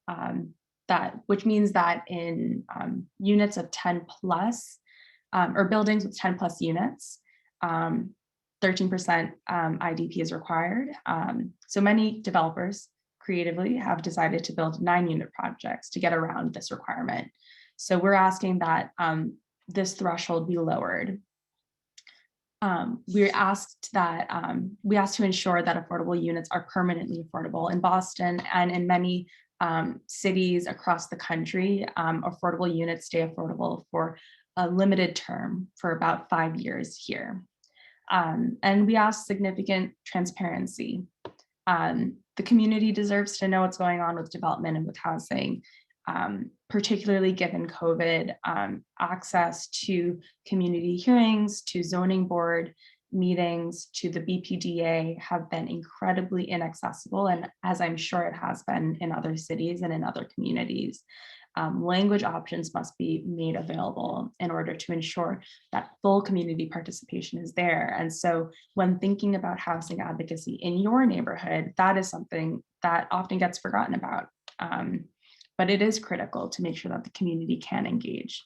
which means that in units of 10 plus, or buildings with 10 plus units, 13% IDP is required. So many developers creatively have decided to build 9-unit projects to get around this requirement. So we're asking that this threshold be lowered. We asked to ensure that affordable units are permanently affordable in Boston and in many cities across the country. Affordable units stay affordable for a limited term for about 5 years here. And we asked significant transparency. The community deserves to know what's going on with development and with housing, particularly given COVID. Access to community hearings, to zoning board meetings, to the BPDA have been incredibly inaccessible, and as I'm sure it has been in other cities and in other communities. Language options must be made available in order to ensure that full community participation is there. And so when thinking about housing advocacy in your neighborhood, that is something that often gets forgotten about. But it is critical to make sure that the community can engage.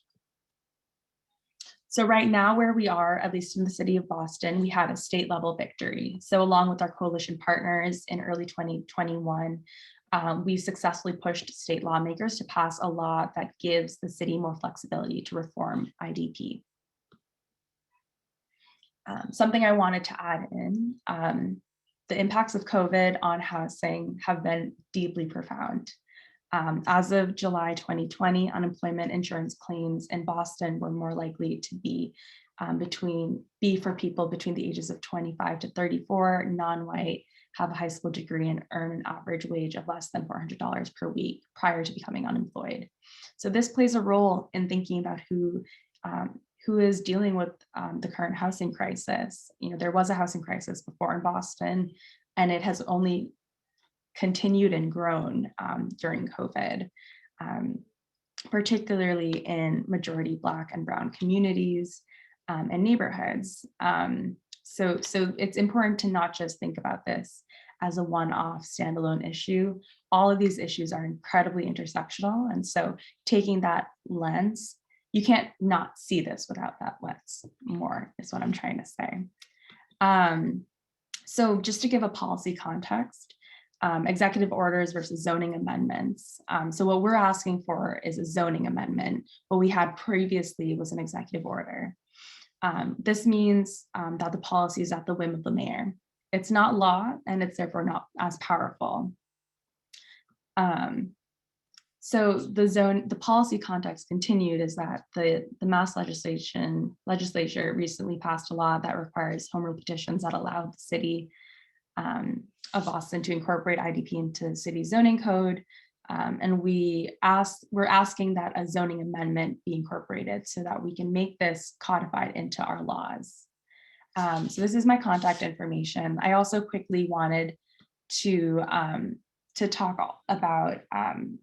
So right now where we are, at least in the city of Boston, we had a state level victory. So along with our coalition partners in early 2021, we successfully pushed state lawmakers to pass a law that gives the city more flexibility to reform IDP. Something I wanted to add in, the impacts of COVID on housing have been deeply profound. As of July 2020, unemployment insurance claims in Boston were more likely to be for people between the ages of 25 to 34, non-white, have a high school degree, and earn an average wage of less than $400 per week prior to becoming unemployed. So this plays a role in thinking about who is dealing with the current housing crisis. There was a housing crisis before in Boston, and it has only continued and grown during COVID, particularly in majority Black and Brown communities and neighborhoods. So it's important to not just think about this as a one-off standalone issue. All of these issues are incredibly intersectional. And so taking that lens, you can't not see this without that lens more, is what I'm trying to say. So just to give a policy context, executive orders versus zoning amendments. So what we're asking for is a zoning amendment. What we had previously was an executive order. This means that the policy is at the whim of the mayor. It's not law, and it's therefore not as powerful. So the policy context continued is that the Mass legislature recently passed a law that requires home rule petitions that allow the city of Boston to incorporate IDP into the city zoning code. And we're asking that a zoning amendment be incorporated so that we can make this codified into our laws. So this is my contact information. I also quickly wanted to talk about kind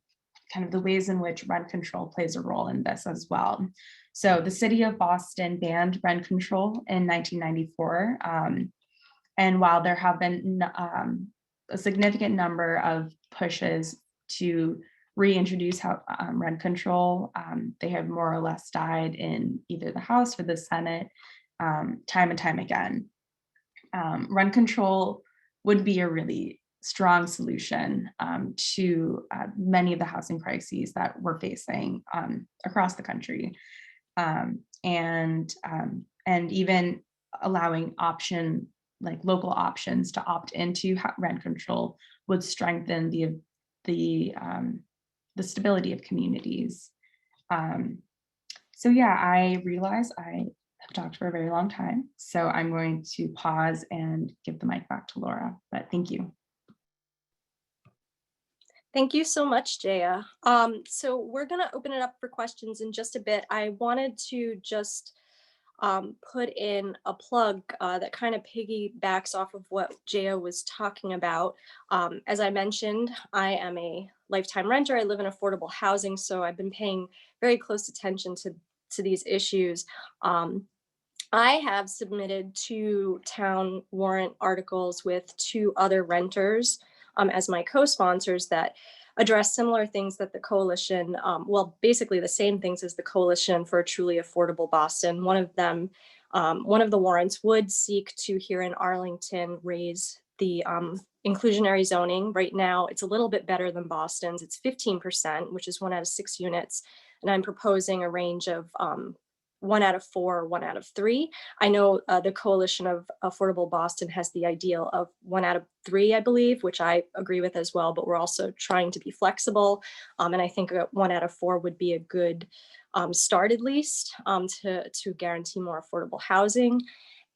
of the ways in which rent control plays a role in this as well. So the city of Boston banned rent control in 1994. And while there have been a significant number of pushes to reintroduce rent control. They have more or less died in either the House or the Senate time and time again. Rent control would be a really strong solution to many of the housing crises that we're facing across the country, and even allowing local options to opt into rent control would strengthen the stability of communities. So yeah, I realize I have talked for a very long time, so I'm going to pause and give the mic back to Laura, but thank you. Thank you so much, Jaya. So we're going to open it up for questions in just a bit. I wanted to just put in a plug that kind of piggybacks off of what Jaya was talking about. As I mentioned, I am a lifetime renter. I live in affordable housing, so I've been paying very close attention to these issues. I have submitted 2 town warrant articles with 2 other renters as my co-sponsors that address similar things that the coalition, well, basically the same things as the Coalition for a Truly Affordable Boston. One of the warrants would seek to, here in Arlington, raise the inclusionary zoning. Right now, it's a little bit better than Boston's. It's 15%, which is 1 out of 6 units. And I'm proposing a range of 1 out of 4, or 1 out of 3. I know the Coalition of Affordable Boston has the ideal of 1 out of 3, I believe, which I agree with as well, but we're also trying to be flexible. And I think 1 out of 4 would be a good start, at least, to guarantee more affordable housing.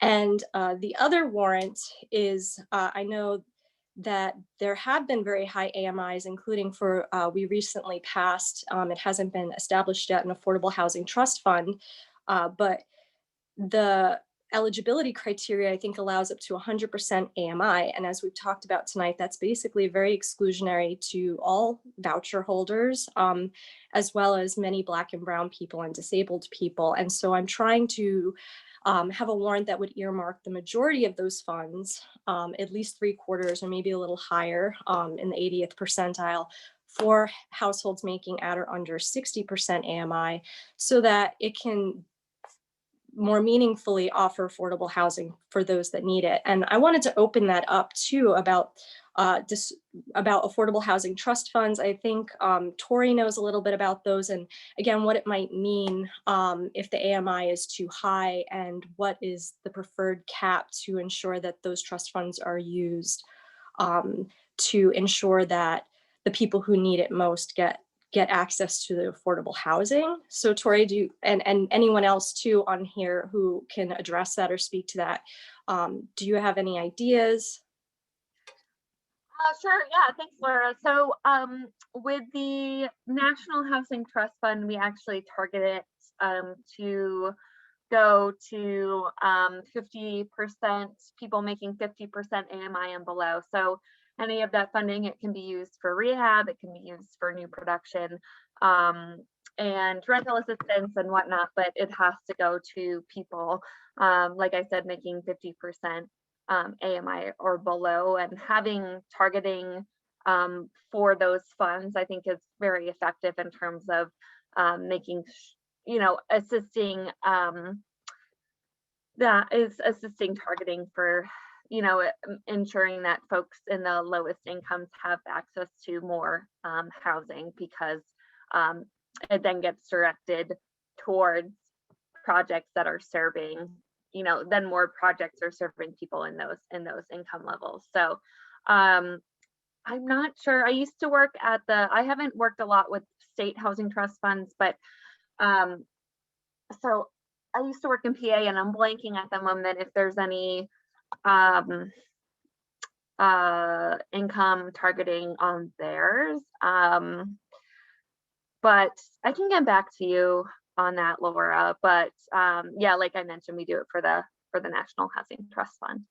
And the other warrant is, I know that there have been very high AMIs, including for, we recently passed, it hasn't been established yet, an Affordable Housing Trust Fund, but the eligibility criteria, I think, allows up to 100% AMI. And as we've talked about tonight, that's basically very exclusionary to all voucher holders, as well as many Black and Brown people and disabled people. And so I'm trying to have a warrant that would earmark the majority of those funds, at least 3/4 or maybe a little higher, in the 80th percentile, for households making at or under 60% AMI, so that it can more meaningfully offer affordable housing for those that need it. And I wanted to open that up too about affordable housing trust funds. I think Tori knows a little bit about those, and again, what it might mean if the AMI is too high, and what is the preferred cap to ensure that those trust funds are used to ensure that the people who need it most get access to the affordable housing. So Tori, and anyone else too on here who can address that or speak to that, do you have any ideas? Sure, yeah, thanks, Laura. So with the National Housing Trust Fund, we actually target it to go to 50%, people making 50% AMI and below. So any of that funding, it can be used for rehab, it can be used for new production and rental assistance and whatnot, but it has to go to people, like I said, making 50% AMI or below, and having targeting for those funds, I think, is very effective in terms of making, assisting, that is assisting targeting for, ensuring that folks in the lowest incomes have access to more housing, because it then gets directed towards projects that are serving, then more projects are serving people in those income levels. So I'm not sure. I used to work at I haven't worked a lot with state housing trust funds, but so I used to work in PA, and I'm blanking at the moment if there's any income targeting on theirs. But I can get back to you on that, Laura. But yeah, like I mentioned, we do it for the National Housing Trust Fund.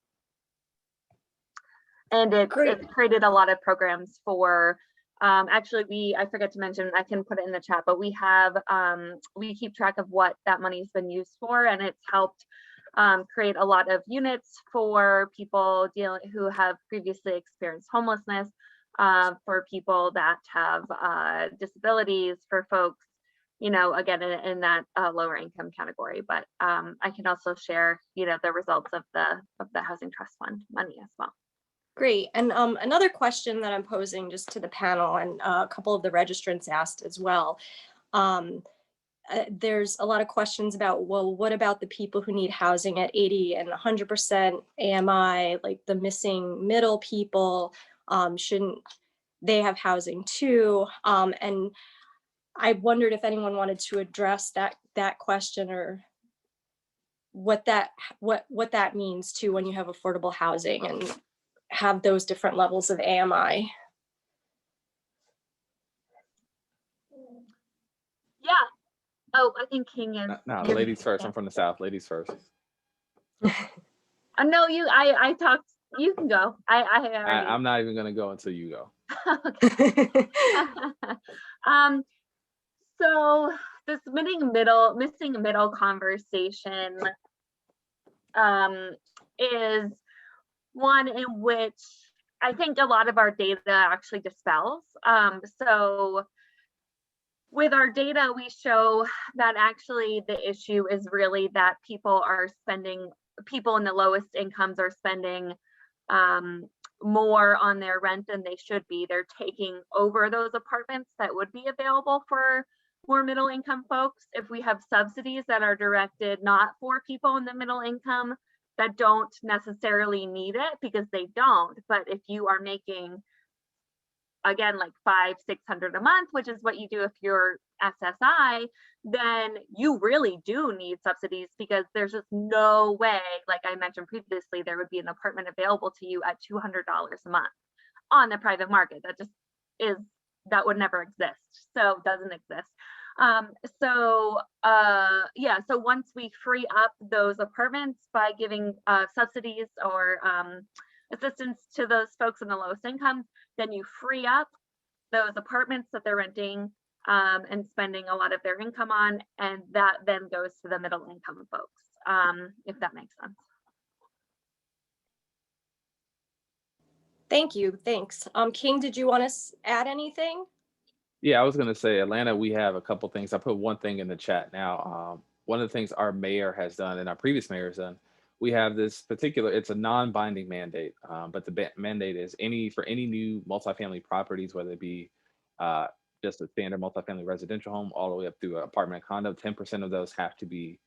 And it created a lot of programs for, actually, I forget to mention, I can put it in the chat, but we have, we keep track of what that money's been used for, and it's helped create a lot of units for people who have previously experienced homelessness. for people that have disabilities, for folks, you know, again, in that lower income category. But I can also share, you know, the results of the Housing Trust Fund money as well. Great. And another question that I'm posing just to the panel, and a couple of the registrants asked as well. There's a lot of questions about, well, what about the people who need housing at 80 and 100% AMI, like the missing middle people? Shouldn't they have housing too? And I wondered if anyone wanted to address that question, or what that means too when you have affordable housing and have those different levels of AMI. Yeah. Oh, I think King is. No, ladies first. I'm from the South. Ladies first. No, I talked. You can go. I'm not even gonna go until you go. So this missing middle conversation is one in which I think a lot of our data actually dispels. So with our data, we show that actually the issue is really that people in the lowest incomes are spending more on their rent than they should be. They're taking over those apartments that would be available for more middle income folks. If we have subsidies that are directed not for people in the middle income that don't necessarily need it, because they don't, but if you are making, again, like $500-600 a month, which is what you do if you're SSI, then you really do need subsidies, because there's just no way, like I mentioned previously, there would be an apartment available to you at $200 a month on the private market. That would never exist. So doesn't exist. So once we free up those apartments by giving subsidies or assistance to those folks in the lowest incomes, then you free up those apartments that they're renting and spending a lot of their income on, and that then goes to the middle income folks, if that makes sense. Thank you. Thanks. King, did you want to add anything? Yeah, I was gonna say Atlanta. We have a couple things. I put one thing in the chat now. One of the things our mayor has done, and our previous mayor has done, we have this particular. It's a non-binding mandate, but the mandate is for any new multifamily properties, whether it be just a standard multifamily residential home, all the way up through an apartment condo, 10% of those have to be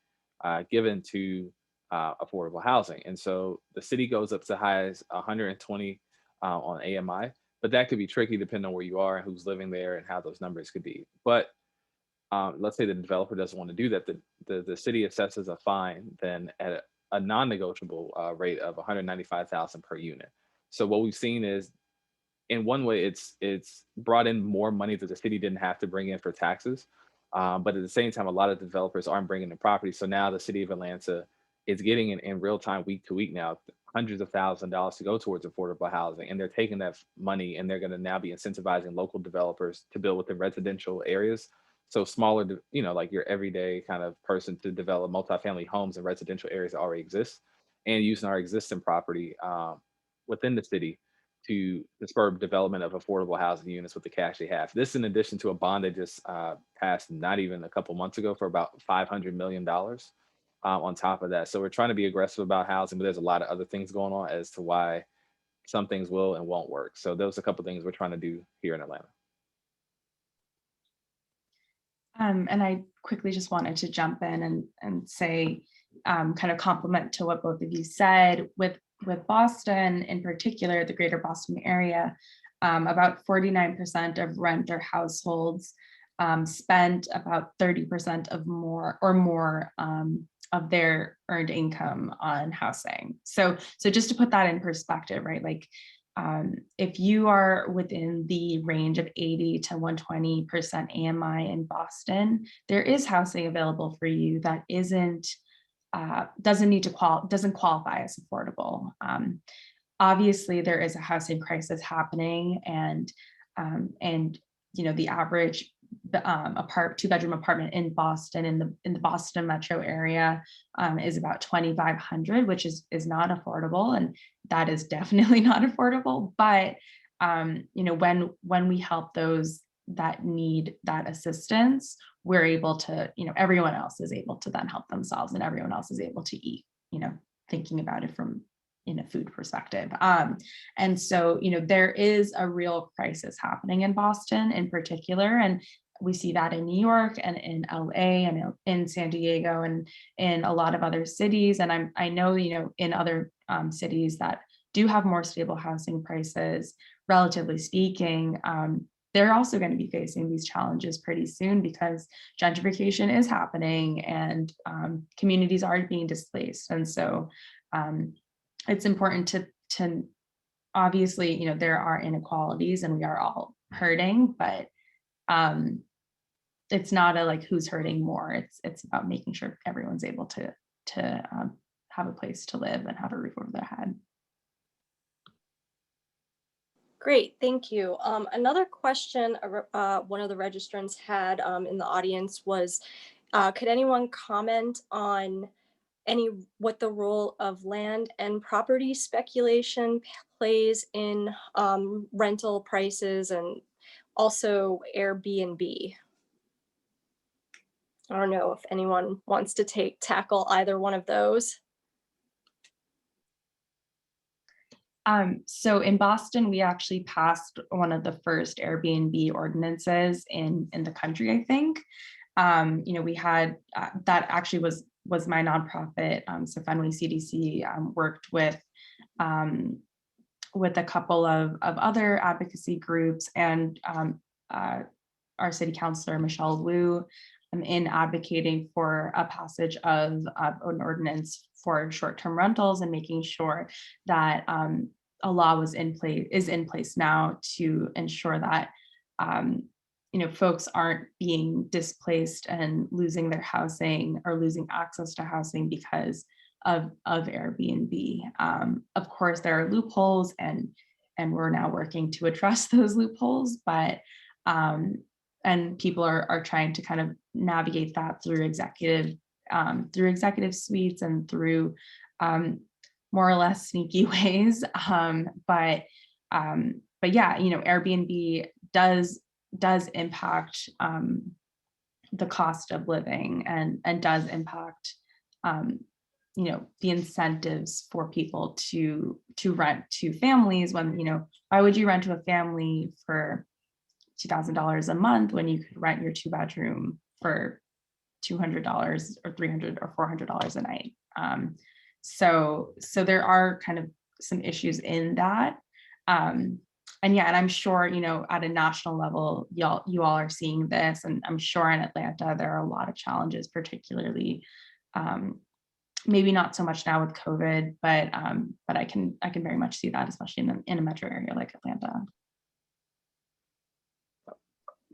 given to affordable housing. And so the city goes up to high as 120 on AMI. But that could be tricky depending on where you are and who's living there and how those numbers could be. But let's say the developer doesn't want to do that. The city assesses a fine then at a non-negotiable rate of $195,000 per unit. So what we've seen is, in one way, it's brought in more money that the city didn't have to bring in for taxes. But at the same time, a lot of developers aren't bringing in property. So now the city of Atlanta is getting in real time, week to week now, hundreds of thousands of dollars to go towards affordable housing. And they're taking that money and they're going to now be incentivizing local developers to build within residential areas. So smaller, like your everyday kind of person to develop multifamily homes in residential areas that already exist, and using our existing property within the city to spur development of affordable housing units with the cash they have. This in addition to a bond they just passed not even a couple months ago for about $500 million. On top of that. So we're trying to be aggressive about housing, but there's a lot of other things going on as to why some things will and won't work. So those are a couple of things we're trying to do here in Atlanta. And I quickly just wanted to jump in and say, kind of compliment to what both of you said. With Boston in particular, the greater Boston area, about 49% of renter households spent about 30% of more of their earned income on housing. So just to put that in perspective, right? Like if you are within the range of 80 to 120% AMI in Boston, there is housing available for you that doesn't qualify as affordable. Obviously, there is a housing crisis happening, and the average two-bedroom apartment in Boston, in the Boston metro area, is about $2,500, which is not affordable, and that is definitely not affordable. But when we help those that need that assistance, we're able to, everyone else is able to then help themselves, and everyone else is able to eat, thinking about it from in a food perspective. And so, there is a real crisis happening in Boston in particular. And we see that in New York and in LA and in San Diego and in a lot of other cities. And I know, in other cities that do have more stable housing prices, relatively speaking, they're also going to be facing these challenges pretty soon because gentrification is happening and communities are being displaced. And so it's important to obviously, there are inequalities and we are all hurting, but it's not a like who's hurting more. It's about making sure everyone's able to have a place to live and have a roof over their head. Great, thank you. Another question one of the registrants had in the audience was, could anyone comment on what the role of land and property speculation plays in rental prices and also Airbnb? I don't know if anyone wants to tackle either one of those. So in Boston, we actually passed one of the first Airbnb ordinances in the country, I think. We had that actually was my nonprofit. So Fenway CDC worked with a couple of other advocacy groups and our city councilor, Michelle Wu, in advocating for a passage of an ordinance for short-term rentals and making sure that a law is in place now to ensure that folks aren't being displaced and losing their housing or losing access to housing because of Airbnb. Of course, there are loopholes, and we're now working to address those loopholes, but and people are trying to kind of navigate that through executive suites and through more or less sneaky ways. But yeah, Airbnb does impact the cost of living and does impact the incentives for people to rent to families when, why would you rent to a family for $2,000 a month when you could rent your 2-bedroom for $200 or $300 or $400 a night? So there are kind of some issues in that. And I'm sure, at a national level, you all are seeing this, and I'm sure in Atlanta, there are a lot of challenges, particularly, maybe not so much now with COVID, but I can very much see that, especially in a metro area like Atlanta.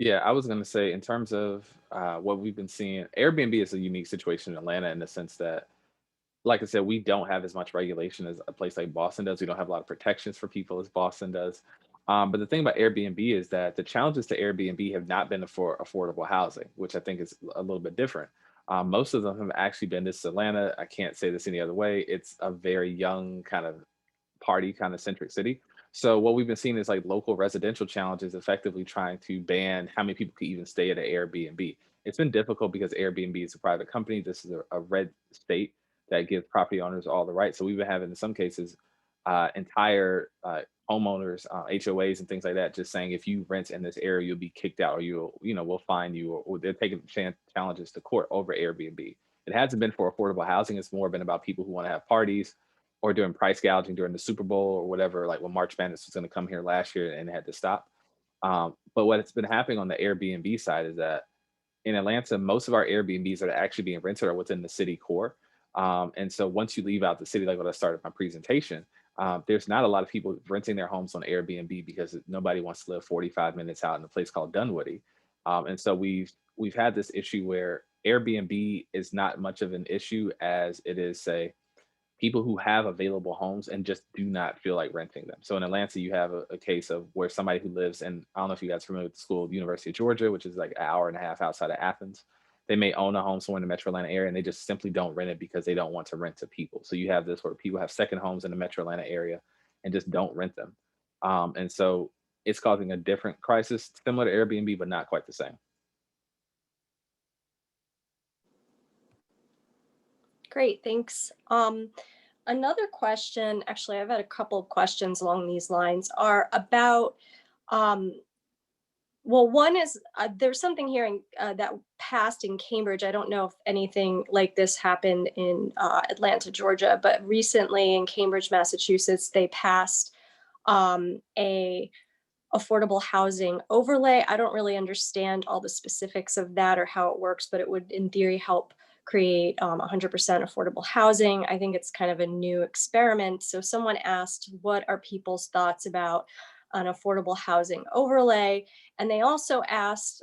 Yeah, I was going to say, in terms of what we've been seeing, Airbnb is a unique situation in Atlanta in the sense that, like I said, we don't have as much regulation as a place like Boston does. We don't have a lot of protections for people as Boston does. But the thing about Airbnb is that the challenges to Airbnb have not been for affordable housing, which I think is a little bit different. Most of them have actually been this Atlanta. I can't say this any other way. It's a very young kind of party kind of centric city. So what we've been seeing is like local residential challenges effectively trying to ban how many people can even stay at an Airbnb. It's been difficult because Airbnb is a private company. This is a red state that gives property owners all the rights. So we've been having, in some cases, entire homeowners, HOAs and things like that, just saying if you rent in this area, you'll be kicked out, or we'll fine you, or they're taking challenges to court over Airbnb. It hasn't been for affordable housing. It's more been about people who want to have parties or doing price gouging during the Super Bowl or whatever, like when March Madness was going to come here last year and had to stop. But what's been happening on the Airbnb side is that in Atlanta, most of our Airbnbs that are actually being rented are within the city core. And so once you leave out the city, like when I started my presentation, there's not a lot of people renting their homes on Airbnb because nobody wants to live 45 minutes out in a place called Dunwoody. And so we've had this issue where Airbnb is not much of an issue as it is, say, people who have available homes and just do not feel like renting them. So in Atlanta, you have a case of where somebody who lives in, I don't know if you guys are familiar with the school, University of Georgia, which is like an hour and a half outside of Athens. They may own a home somewhere in the Metro Atlanta area and they just simply don't rent it because they don't want to rent to people. So you have this where people have second homes in the Metro Atlanta area and just don't rent them. And so it's causing a different crisis, similar to Airbnb, but not quite the same. Great, thanks. Another question, actually, I've had a couple of questions along these lines, are about, well, one is there's something here that passed in Cambridge. I don't know if anything like this happened in Atlanta, Georgia, but recently in Cambridge, Massachusetts, they passed a affordable housing overlay. I don't really understand all the specifics of that or how it works, but it would in theory help create 100% affordable housing. I think it's kind of a new experiment. So someone asked, what are people's thoughts about an affordable housing overlay? And they also asked,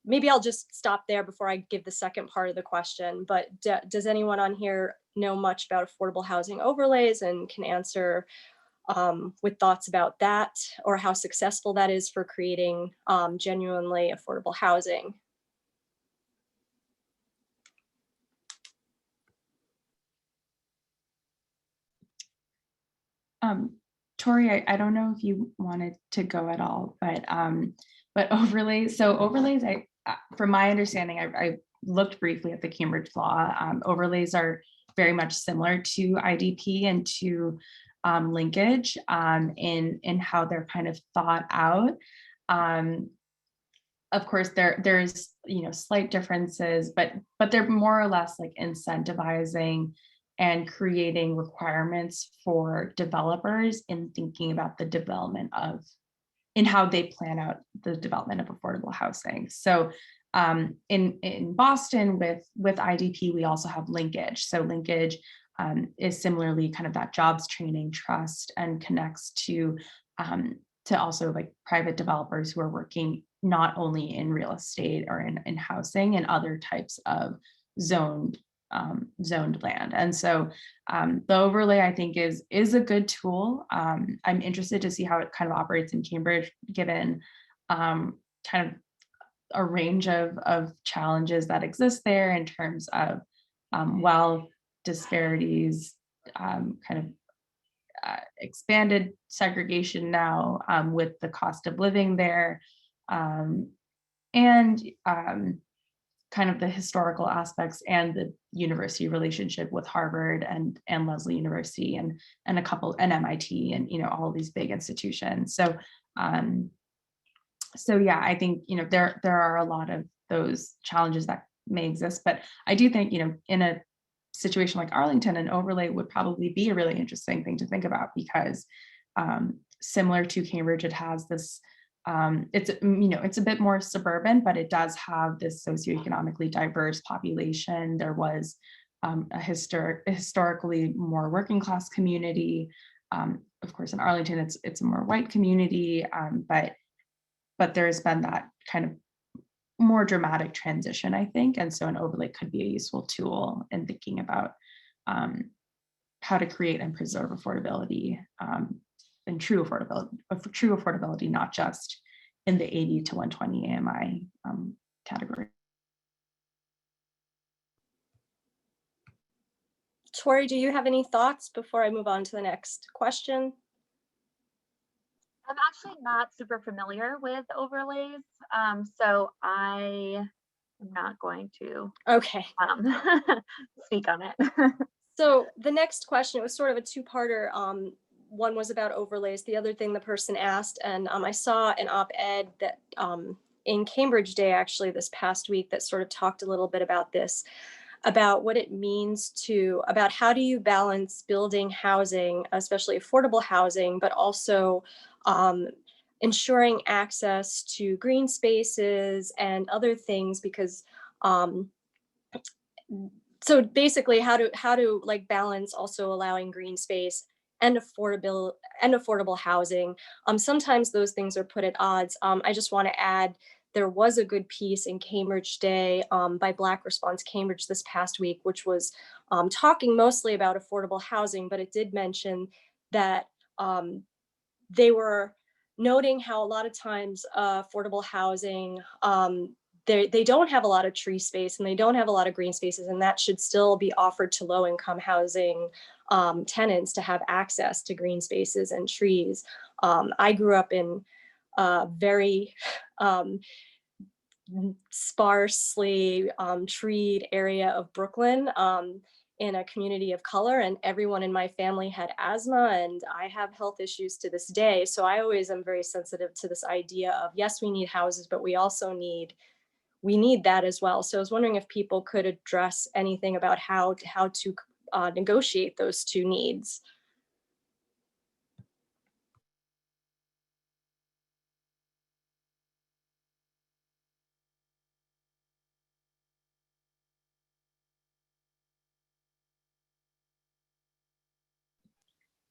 maybe I'll just stop there before I give the second part of the question, but does anyone on here know much about affordable housing overlays and can answer with thoughts about that or how successful that is for creating genuinely affordable housing? Tori, I don't know if you wanted to go at all, but overlays. So overlays, from my understanding, I looked briefly at the Cambridge law. Overlays are very much similar to IDP and to linkage in how they're kind of thought out. Of course, there's slight differences, but they're more or less like incentivizing and creating requirements for developers in thinking about the development of, in how they plan out the development of affordable housing. So in Boston with IDP, we also have linkage. So linkage is similarly kind of that jobs training trust and connects to also like private developers who are working not only in real estate or in housing and other types of zoned land. And so the overlay, I think, is a good tool. I'm interested to see how it kind of operates in Cambridge, given kind of a range of challenges that exist there in terms of wealth disparities, kind of expanded segregation now with the cost of living there, and kind of the historical aspects and the university relationship with Harvard and Lesley University and MIT and all these big institutions. So yeah, I think there are a lot of those challenges that may exist, but I do think in a situation like Arlington, an overlay would probably be a really interesting thing to think about, because similar to Cambridge, it has this it's a bit more suburban, but it does have this socioeconomically diverse population. There was a historically more working class community. Of course, in Arlington, it's a more white community, but there's been that kind of more dramatic transition, I think. And so an overlay could be a useful tool in thinking about how to create and preserve affordability and true affordability, not just in the 80 to 120 AMI category. Tori, do you have any thoughts before I move on to the next question? I'm actually not super familiar with overlays, so I am not going to speak on it. So the next question, it was sort of a two-parter. One was about overlays. The other thing the person asked, and I saw an op-ed that in Cambridge Day, actually, this past week, that sort of talked a little bit about this, about what it means about how do you balance building housing, especially affordable housing, but also ensuring access to green spaces and other things, because so basically how to like balance also allowing green space and affordable housing. Sometimes those things are put at odds. I just want to add, there was a good piece in Cambridge Day by Black Response Cambridge this past week, which was talking mostly about affordable housing, but it did mention that they were noting how a lot of times affordable housing, they don't have a lot of tree space and they don't have a lot of green spaces, and that should still be offered to low-income housing tenants to have access to green spaces and trees. I grew up in a very sparsely treed area of Brooklyn, in a community of color, and everyone in my family had asthma, and I have health issues to this day. So I always am very sensitive to this idea of, yes, we need houses, but we also need that as well. So I was wondering if people could address anything about how to negotiate those two needs.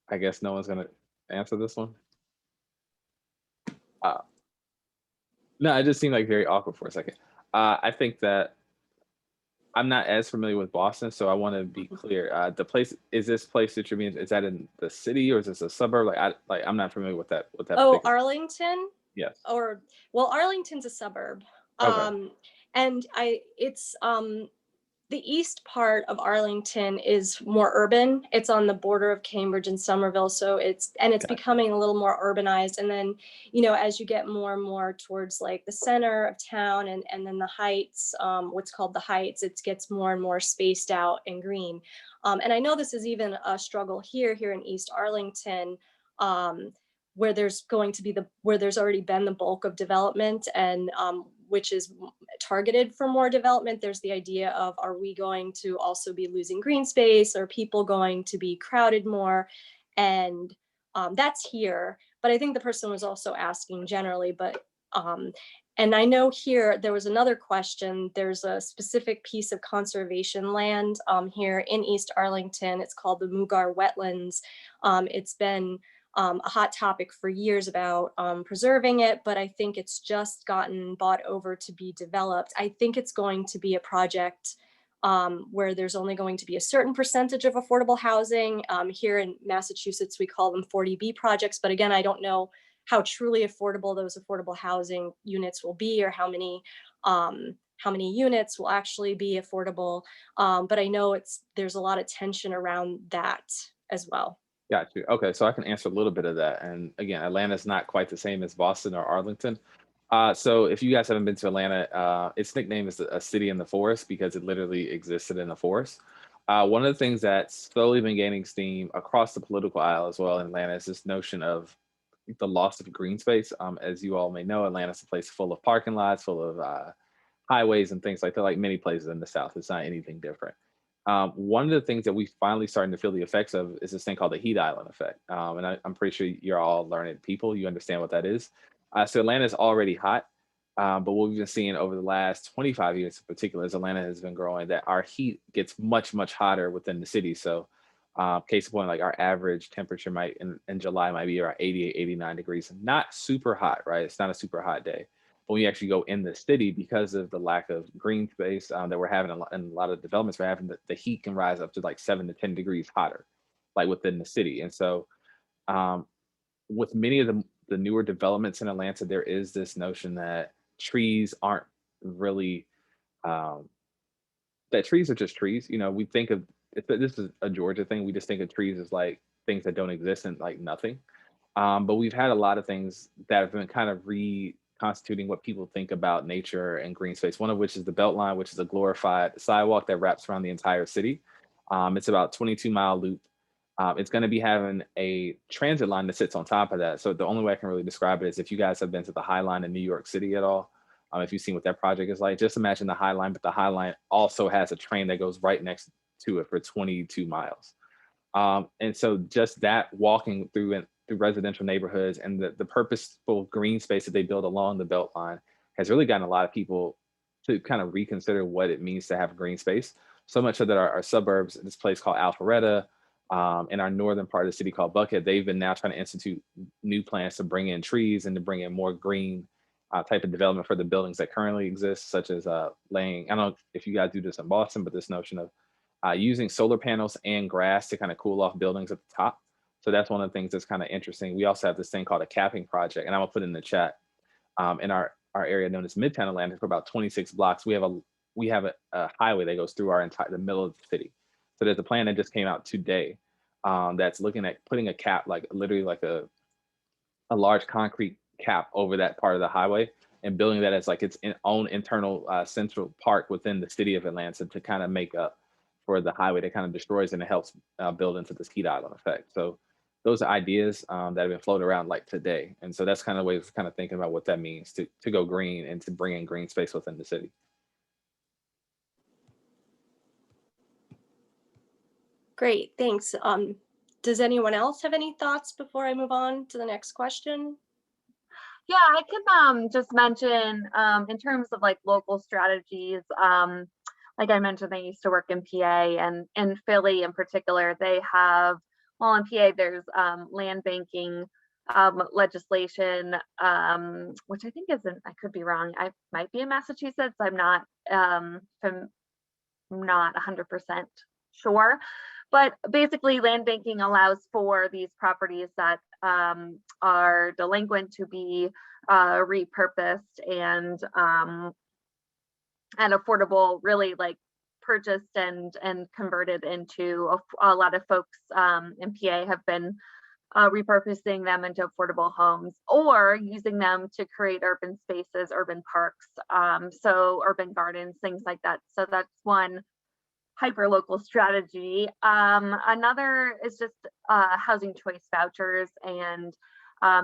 I guess no one's gonna answer this one. No, it just seemed like very awkward for a second. I think that I'm not as familiar with Boston, so I want to be clear. The place, is this place that you're being, is that in the city or is this a suburb? I'm not familiar with that. Oh, particular- Arlington? Yes. Well, Arlington's a suburb. Okay. And it's the east part of Arlington is more urban. It's on the border of Cambridge and Somerville. So it's Gotcha. becoming a little more urbanized. And then, as you get more and more towards like the center of town and then the Heights, what's called the Heights, it gets more and more spaced out and green. And I know this is even a struggle here in East Arlington, where there's already been the bulk of development, and which is targeted for more development. There's the idea of, are we going to also be losing green space? Are people going to be crowded more? And that's here. But I think the person was also asking generally, but and I know here there was another question. There's a specific piece of conservation land here in East Arlington. It's called the Mugar Wetlands. It's been a hot topic for years about preserving it, but I think it's just gotten bought over to be developed. I think it's going to be a project where there's only going to be a certain percentage of affordable housing. Here in Massachusetts, we call them 40B projects, but again, I don't know how truly affordable those affordable housing units will be, or how many units will actually be affordable. But I know there's a lot of tension around that as well. Got you. Okay, so I can answer a little bit of that. And again, Atlanta's not quite the same as Boston or Arlington. So if you guys haven't been to Atlanta, its nickname is a city in the forest because it literally existed in the forest. One of the things that's slowly been gaining steam across the political aisle as well in Atlanta is this notion of the loss of green space. As you all may know, Atlanta's a place full of parking lots, full of highways and things like that, like many places in the South. It's not anything different. One of the things that we finally starting to feel the effects of is this thing called the heat island effect. And I'm pretty sure you're all learned people. You understand what that is. So Atlanta is already hot. But what we've been seeing over the last 25 years in particular is Atlanta has been growing, that our heat gets much, much hotter within the city. So case in point, like our average temperature might in July might be around 88, 89 degrees. Not super hot, right? It's not a super hot day. When you actually go in the city, because of the lack of green space that we're having in a lot of developments, we're having the heat can rise up to like 7 to 10 degrees hotter, like within the city. And so with many of the newer developments in Atlanta, there is this notion that trees aren't really, that trees are just trees. We think of, this is a Georgia thing, we just think of trees as like things that don't exist and like nothing. But we've had a lot of things that have been kind of reconstituting what people think about nature and green space, one of which is the Beltline, which is a glorified sidewalk that wraps around the entire city. It's about 22-mile loop. It's going to be having a transit line that sits on top of that. So the only way I can really describe it is if you guys have been to the High Line in New York City at all, if you've seen what that project is like, just imagine the High Line, but the High Line also has a train that goes right next to it for 22 miles. And so just that walking through residential neighborhoods and the purposeful green space that they build along the Beltline has really gotten a lot of people to kind of reconsider what it means to have green space. So much so that our suburbs, this place called Alpharetta, in our northern part of the city called Buckhead, they've been now trying to institute new plans to bring in trees and to bring in more green type of development for the buildings that currently exist, such as laying, I don't know if you guys do this in Boston, but this notion of using solar panels and grass to kind of cool off buildings at the top. So that's one of the things that's kind of interesting. We also have this thing called a capping project, and I'm gonna put it in the chat. In our area known as Midtown Atlanta, for about 26 blocks, we have a highway that goes through the middle of the city. So there's a plan that just came out today that's looking at putting a cap, like literally like a a large concrete cap over that part of the highway and building that as like its own internal central park within the city of Atlanta to kind of make up for the highway that kind of destroys and it helps build into this heat island effect. So those are ideas that have been floated around like today. And so that's kind of the way of kind of thinking about what that means to go green and to bring in green space within the city. Great, thanks. Does anyone else have any thoughts before I move on to the next question? Yeah, I can just mention in terms of like local strategies, like I mentioned, I used to work in PA, and in Philly in particular, they have, well, in PA, there's land banking legislation, which I think isn't, I could be wrong, I might be in Massachusetts, I'm not 100% sure. But basically, land banking allows for these properties that are delinquent to be repurposed and affordable, really like purchased and converted into a lot of folks in PA have been repurposing them into affordable homes or using them to create urban spaces, urban parks, so urban gardens, things like that. So that's one hyper-local strategy. Another is just housing choice vouchers, and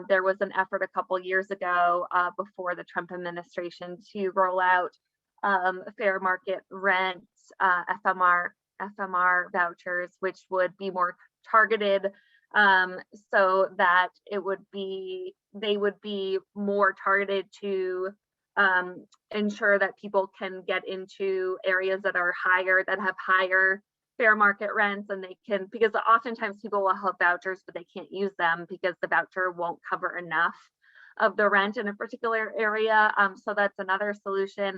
there was an effort a couple years ago before the Trump administration to roll out fair market rent FMR vouchers, which would be more targeted, so that they would be more targeted to ensure that people can get into areas that are higher, that have higher fair market rents, and they can, because oftentimes people will have vouchers, but they can't use them because the voucher won't cover enough of the rent in a particular area. So that's another solution.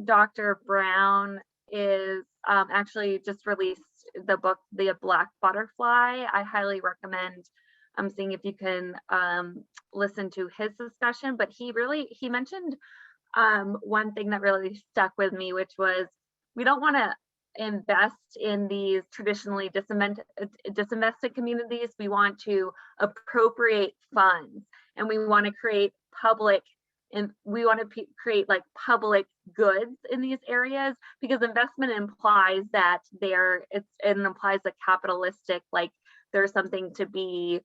Dr. Brown is actually just released the book, The Black Butterfly. I highly recommend seeing if you can listen to his discussion, but he mentioned one thing that really stuck with me, which was we don't want to invest in these traditionally disinvested communities. We want to appropriate funds, and we want to create public, and we want to create like public goods in these areas, because investment implies that it implies a capitalistic, like there's something to be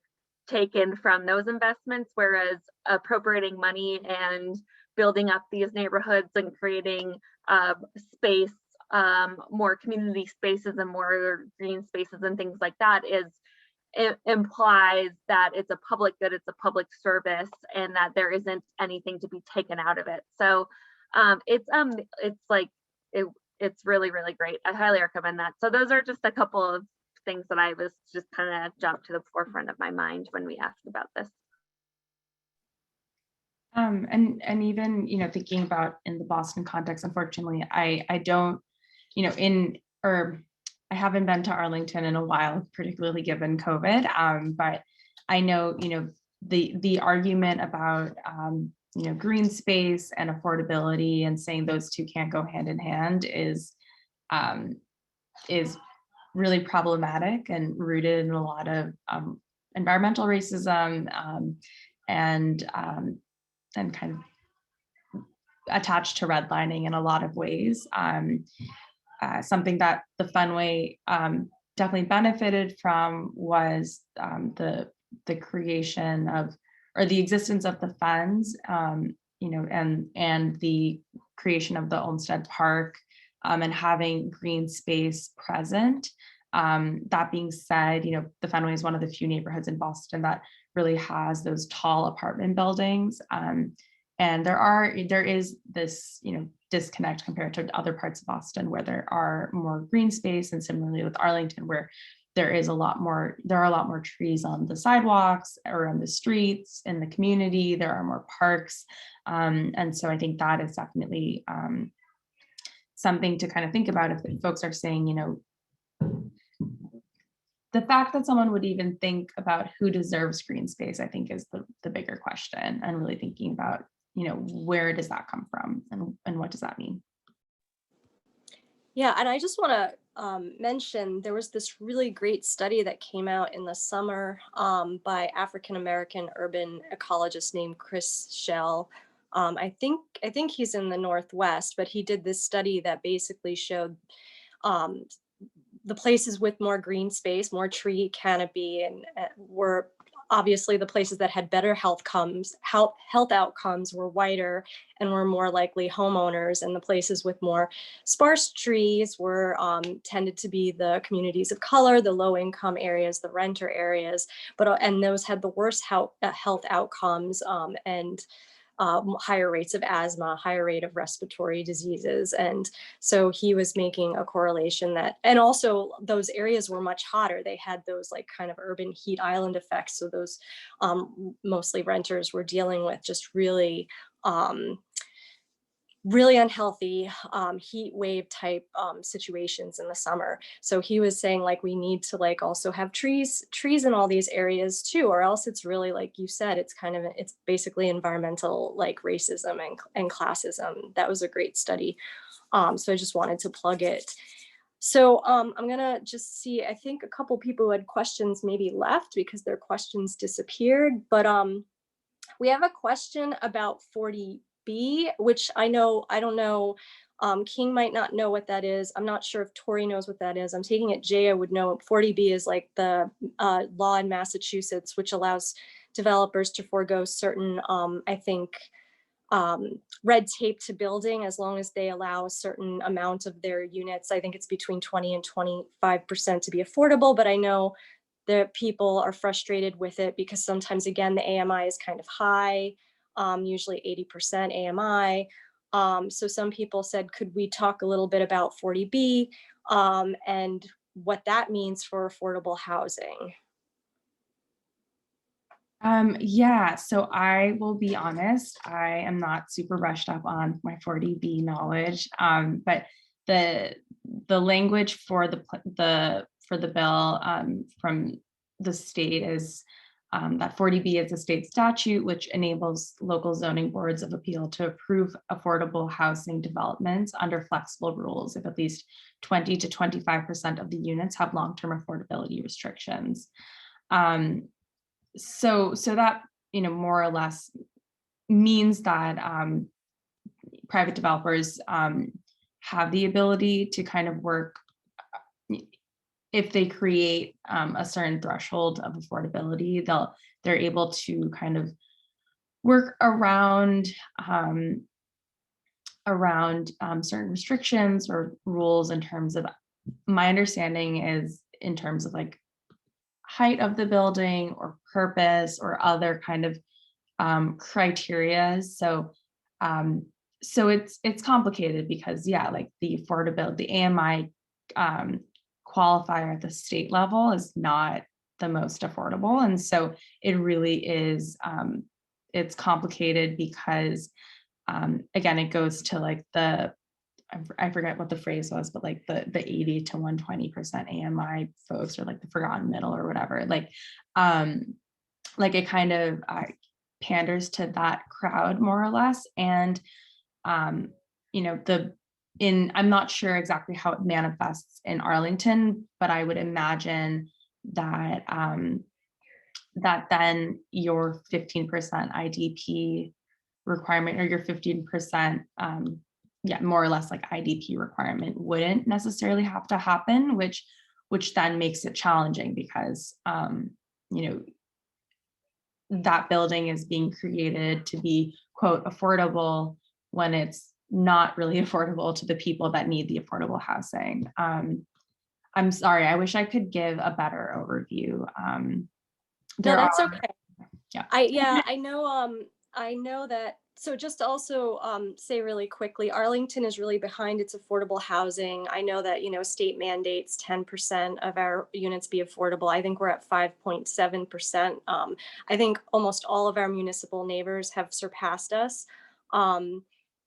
taken from those investments, whereas appropriating money and building up these neighborhoods and creating space, more community spaces and more green spaces and things like that, it implies that it's a public good, it's a public service, and that there isn't anything to be taken out of it. So it's really, really great. I highly recommend that. So those are just a couple of things that I was just kind of jumped to the forefront of my mind when we asked about this. And even, thinking about in the Boston context, unfortunately, I don't, I haven't been to Arlington in a while, particularly given COVID. But I know, the argument about, green space and affordability and saying those two can't go hand in hand is really problematic and rooted in a lot of environmental racism and kind of attached to redlining in a lot of ways. Something that the Fenway definitely benefited from was the creation of, or the existence of the funds, and the creation of the Olmsted Park, and having green space present. That being said, the Fenway is one of the few neighborhoods in Boston that really has those tall apartment buildings. And there is this, disconnect compared to other parts of Boston where there are more green space, and similarly with Arlington, where there are a lot more trees on the sidewalks or on the streets in the community. There are more parks. And so I think that is definitely something to kind of think about if folks are saying, the fact that someone would even think about who deserves green space, I think is the bigger question, and really thinking about, where does that come from and what does that mean? Yeah, and I just want to mention, there was this really great study that came out in the summer by African-American urban ecologist named Chris Schell. I think he's in the Northwest, but he did this study that basically showed um, the places with more green space, more tree canopy, and were obviously the places that had better health outcomes were whiter and were more likely homeowners, and the places with more sparse trees were tended to be the communities of color, the low income areas, the renter areas, and those had the worst health outcomes and higher rates of asthma, higher rate of respiratory diseases. And so he was making a correlation that, and also those areas were much hotter. They had those like kind of urban heat island effects. So those mostly renters were dealing with just really really unhealthy heat wave type situations in the summer. So he was saying like we need to like also have trees in all these areas too, or else it's really, like you said, it's basically environmental like racism and classism. That was a great study. So I just wanted to plug it. So I'm gonna just see, I think a couple people had questions maybe left because their questions disappeared, but we have a question about 40B, which I don't know, King might not know what that is. I'm not sure if Tori knows what that is. I'm taking it Jaya would know. 40B is like the law in Massachusetts, which allows developers to forego certain, I think, red tape to building as long as they allow a certain amount of their units. I think it's between 20 and 25% to be affordable, but I know the people are frustrated with it because sometimes, again, the AMI is kind of high, usually 80% AMI. So some people said, could we talk a little bit about 40B and what that means for affordable housing? Yeah, so I will be honest, I am not super brushed up on my 40B knowledge, but the language for the bill from the state is that 40B is a state statute which enables local zoning boards of appeal to approve affordable housing developments under flexible rules if at least 20 to 25% of the units have long-term affordability restrictions. So that, more or less means that private developers have the ability to kind of work, if they create a certain threshold of affordability, they're able to kind of work around certain restrictions or rules in terms of, my understanding is in terms of like height of the building or purpose or other kind of criteria. So it's complicated because, yeah, like the affordability, the AMI qualifier at the state level is not the most affordable. And so it really is, it's complicated because again, it goes to like I forget what the phrase was, but like the 80 to 120% AMI folks, or like the forgotten middle or whatever, like it kind of panders to that crowd more or less. And I'm not sure exactly how it manifests in Arlington, but I would imagine that that then your 15% IDP requirement, or your 15% more or less like IDP requirement wouldn't necessarily have to happen, which then makes it challenging because that building is being created to be, quote, affordable when it's not really affordable to the people that need the affordable housing. I'm sorry, I wish I could give a better overview. No, that's okay. Yeah. I know that. So just to also say really quickly, Arlington is really behind its affordable housing. I know that, state mandates 10% of our units be affordable. I think we're at 5.7%. I think almost all of our municipal neighbors have surpassed us.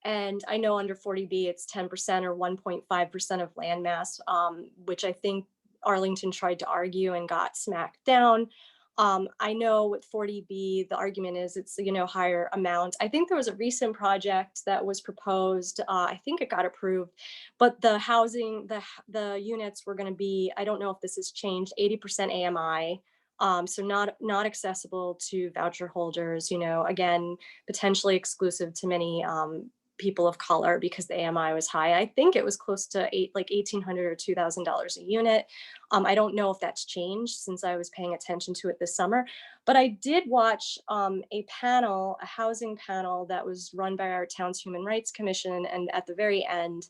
And I know under 40B, it's 10% or 1.5% of land mass, which I think Arlington tried to argue and got smacked down. I know with 40B, the argument is it's, higher amount. I think there was a recent project that was proposed. I think it got approved, but the housing, the units were going to be, I don't know if this has changed, 80% AMI. So not accessible to voucher holders, again, potentially exclusive to many people of color because the AMI was high. I think it was close to $1,800 or $2,000 a unit. I don't know if that's changed since I was paying attention to it this summer, but I did watch a housing panel that was run by our town's Human Rights Commission. And at the very end,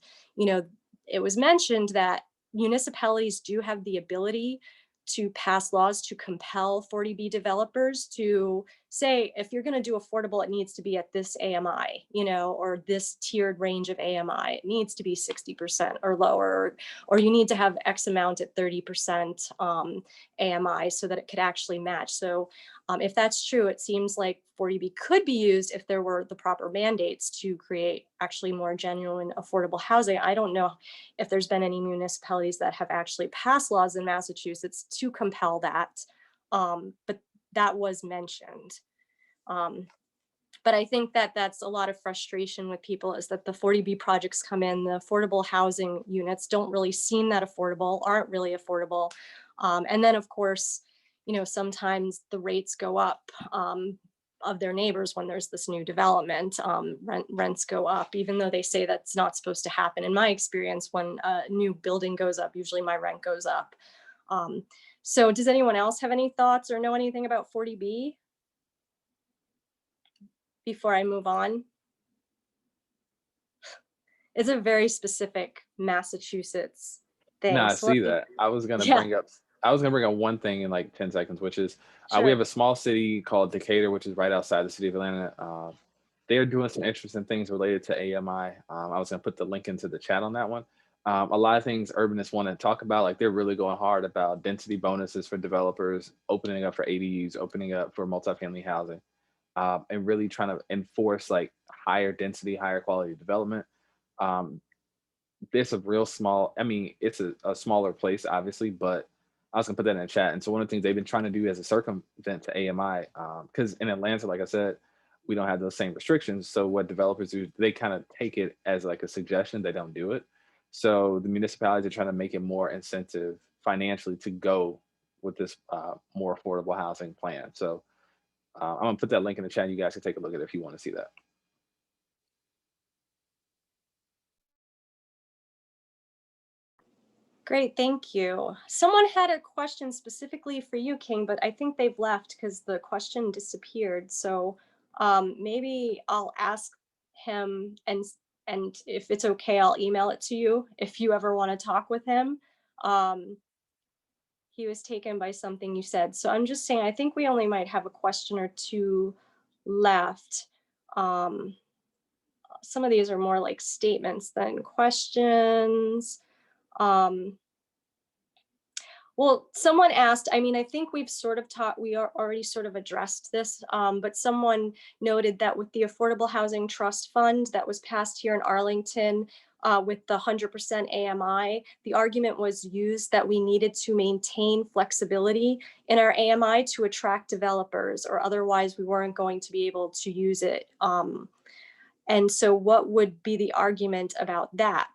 it was mentioned that municipalities do have the ability to pass laws to compel 40B developers to say, if you're going to do affordable, it needs to be at this AMI, or this tiered range of AMI. It needs to be 60% or lower, or you need to have X amount at 30% AMI so that it could actually match. So if that's true, it seems like 40B could be used if there were the proper mandates to create actually more genuine affordable housing. I don't know if there's been any municipalities that have actually passed laws in Massachusetts to compel that, but that was mentioned. But I think that that's a lot of frustration with people is that the 40B projects come in, the affordable housing units don't really seem that affordable, aren't really affordable. And then of course, sometimes the rates go up of their neighbors when there's this new development, rents go up, even though they say that's not supposed to happen. In my experience, when a new building goes up, usually my rent goes up. So does anyone else have any thoughts or know anything about 40B before I move on? It's a very specific Massachusetts thing. No, I So see that. I was gonna bring up one thing in like 10 seconds, which is Sure. we have a small city called Decatur, which is right outside the city of Atlanta. They're doing some interesting things related to AMI. I was gonna put the link into the chat on that one. A lot of things urbanists want to talk about, like they're really going hard about density bonuses for developers, opening up for ADUs, opening up for multifamily housing, and really trying to enforce like higher density, higher quality development. There's a real small, I mean, it's a smaller place, obviously, but I was gonna put that in the chat. And so one of the things they've been trying to do as a circumvent to AMI, because in Atlanta, like I said, we don't have those same restrictions. So what developers do, they kind of take it as like a suggestion, they don't do it. So the municipalities are trying to make it more incentive financially to go with this more affordable housing plan. So I'm gonna put that link in the chat. You guys can take a look at it if you want to see that. Great, thank you. Someone had a question specifically for you, King, but I think they've left because the question disappeared. So maybe I'll ask him, and if it's okay, I'll email it to you if you ever want to talk with him. He was taken by something you said. So I'm just saying, I think we only might have a question or two left. Some of these are more like statements than questions. Well, someone asked, I mean, I think we've sort of we are already sort of addressed this, but someone noted that with the Affordable Housing Trust Fund that was passed here in Arlington with the 100% AMI, the argument was used that we needed to maintain flexibility in our AMI to attract developers, or otherwise we weren't going to be able to use it. And so what would be the argument about that?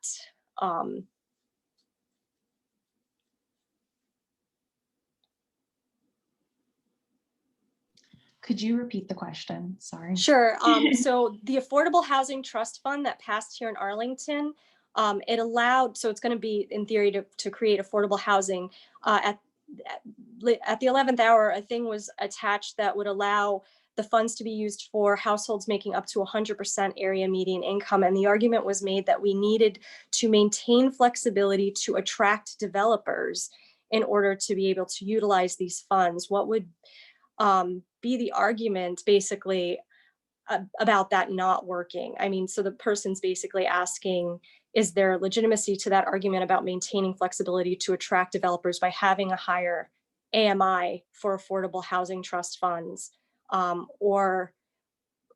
Could you repeat the question? Sorry. Sure. So the Affordable Housing Trust Fund that passed here in Arlington, it allowed, so it's going to be in theory to create affordable housing. At the 11th hour, a thing was attached that would allow the funds to be used for households making up to 100% area median income. And the argument was made that we needed to maintain flexibility to attract developers in order to be able to utilize these funds. What would be the argument basically about that not working? I mean, so the person's basically asking, is there legitimacy to that argument about maintaining flexibility to attract developers by having a higher AMI for affordable housing trust funds? Or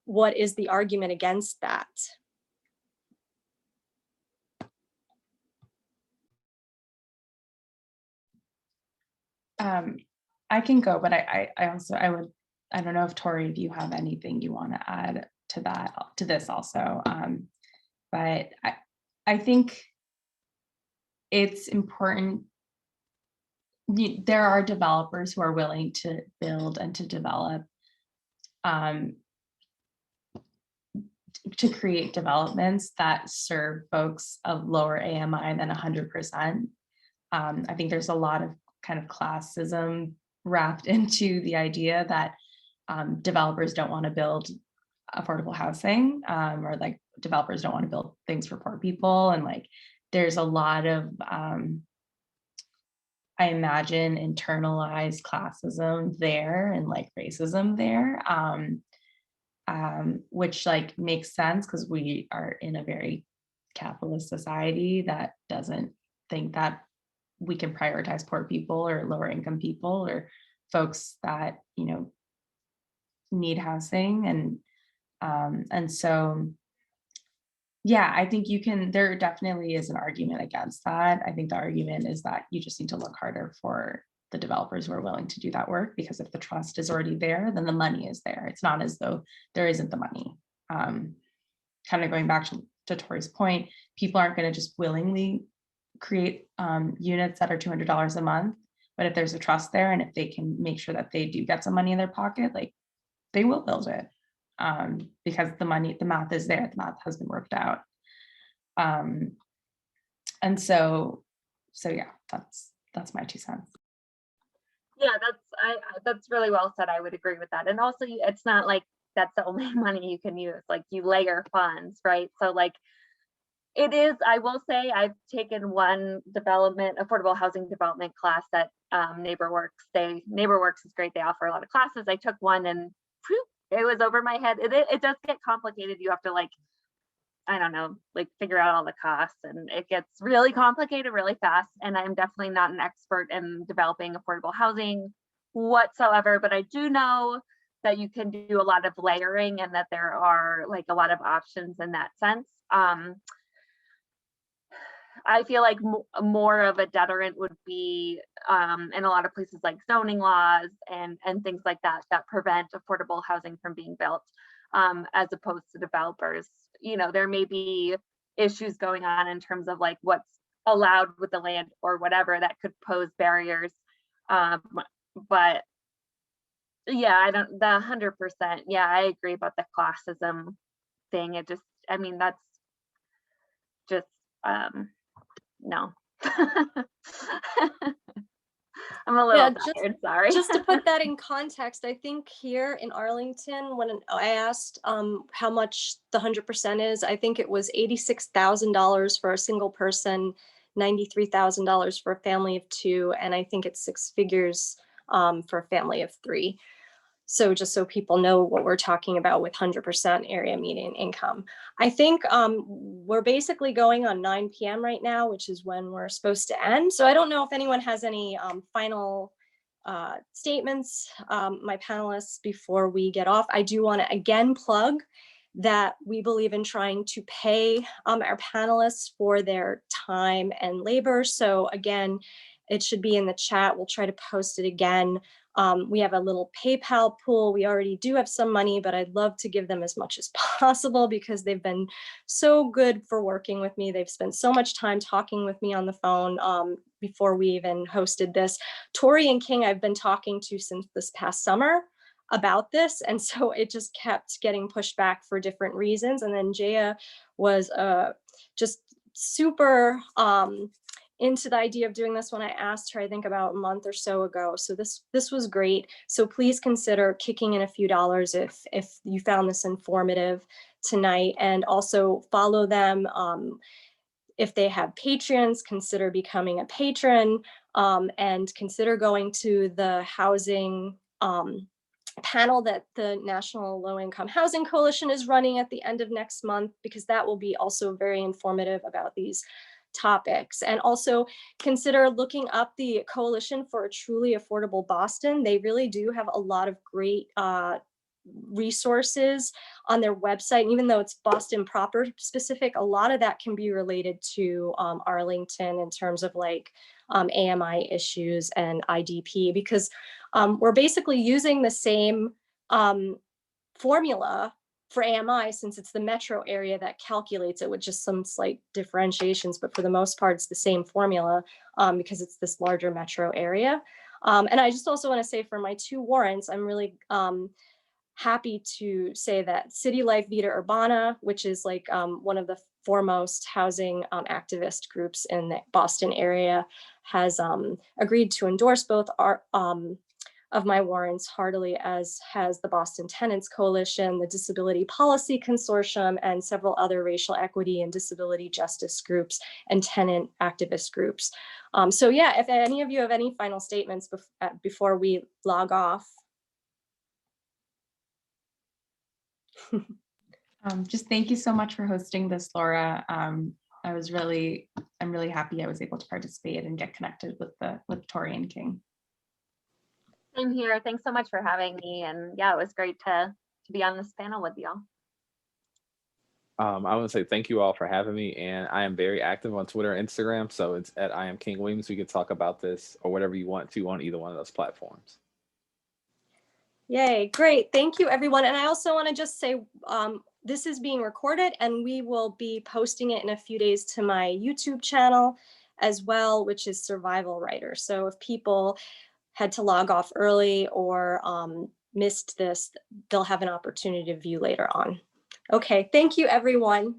what is the argument against that? I can go, but I don't know if Tori, if you have anything you want to add to that, to this also. But I think it's important. There are developers who are willing to build and to develop, to create developments that serve folks of lower AMI than 100%. I think there's a lot of kind of classism wrapped into the idea that developers don't want to build affordable housing, or like developers don't want to build things for poor people. And like, there's a lot of, I imagine, internalized classism there and like racism there, which like makes sense because we are in a very capitalist society that doesn't think that we can prioritize poor people or lower income people or folks that, you know, need housing. And so, yeah, I think there definitely is an argument against that. I think the argument is that you just need to look harder for the developers who are willing to do that work, because if the trust is already there, then the money is there. It's not as though there isn't the money. Kind of going back to Tori's point, people aren't going to just willingly create units that are $200 a month, but if there's a trust there and if they can make sure that they do get some money in their pocket, like they will build it, because the math is there, the math has been worked out. And so yeah, that's my 2 cents. Yeah, that's really well said. I would agree with that. And also, it's not like that's the only money you can use. Like, you layer funds, right? So like, it is, I will say, I've taken one affordable housing development class at NeighborWorks. NeighborWorks is great. They offer a lot of classes. I took one and whew, it was over my head. It does get complicated. You have to, like, I don't know, like figure out all the costs, and it gets really complicated really fast. And I'm definitely not an expert in developing affordable housing whatsoever, but I do know that you can do a lot of layering and that there are like a lot of options in that sense. I feel like more of a deterrent would be in a lot of places like zoning laws and things like that prevent affordable housing from being built, as opposed to developers. You know, there may be issues going on in terms of like what's allowed with the land or whatever that could pose barriers. But yeah, the 100%. Yeah, I agree about the classism thing. It just, I mean, that's just, no. I'm a little tired, sorry. Just to put that in context, I think here in Arlington, when I asked how much the 100% is, I think it was $86,000 for a single person, $93,000 for a family of 2, and I think it's 6 figures for a family of 3. So just so people know what we're talking about with 100% area median income. I think we're basically going on 9 p.m. right now, which is when we're supposed to end. So I don't know if anyone has any final statements, my panelists, before we get off. I do want to again plug that we believe in trying to pay our panelists for their time and labor. So again, it should be in the chat. We'll try to post it again. We have a little PayPal pool. We already do have some money, but I'd love to give them as much as possible because they've been so good for working with me. They've spent so much time talking with me on the phone before we even hosted this. Tori and King, I've been talking to since this past summer about this. And so it just kept getting pushed back for different reasons. And then Jaya was just super into the idea of doing this when I asked her, I think about a month or so ago. So this was great. So please consider kicking in a few dollars if you found this informative tonight, and also follow them. If they have Patreons, consider becoming a patron, and consider going to the housing panel that the National Low Income Housing Coalition is running at the end of next month, because that will be also very informative about these topics. And also consider looking up the Coalition for a Truly Affordable Boston. They really do have a lot of great resources on their website. And even though it's Boston proper specific, a lot of that can be related to Arlington in terms of like AMI issues and IDP, because We're basically using the same formula for AMI, since it's the metro area that calculates it with just some slight differentiations, but for the most part, it's the same formula because it's this larger metro area. And I just also want to say for my 2 warrants, I'm really happy to say that City Life Vita Urbana, which is like one of the foremost housing activist groups in the Boston area, has agreed to endorse both of my warrants heartily, as has the Boston Tenants Coalition, the Disability Policy Consortium, and several other racial equity and disability justice groups and tenant activist groups. So yeah, if any of you have any final statements before we log off. Just thank you so much for hosting this, Laura. I'm really happy I was able to participate and get connected with Tori and King. Same here. Thanks so much for having me. And yeah, it was great to be on this panel with y'all. I want to say thank you all for having me, and I am very active on Twitter and Instagram, so it's at I am King Williams. We can talk about this or whatever you want to on either one of those platforms. Yay, great. Thank you, everyone. And I also want to just say this is being recorded, and we will be posting it in a few days to my YouTube channel as well, which is Survival Writer. So if people had to log off early or missed this, they'll have an opportunity to view later on. Okay, thank you, everyone.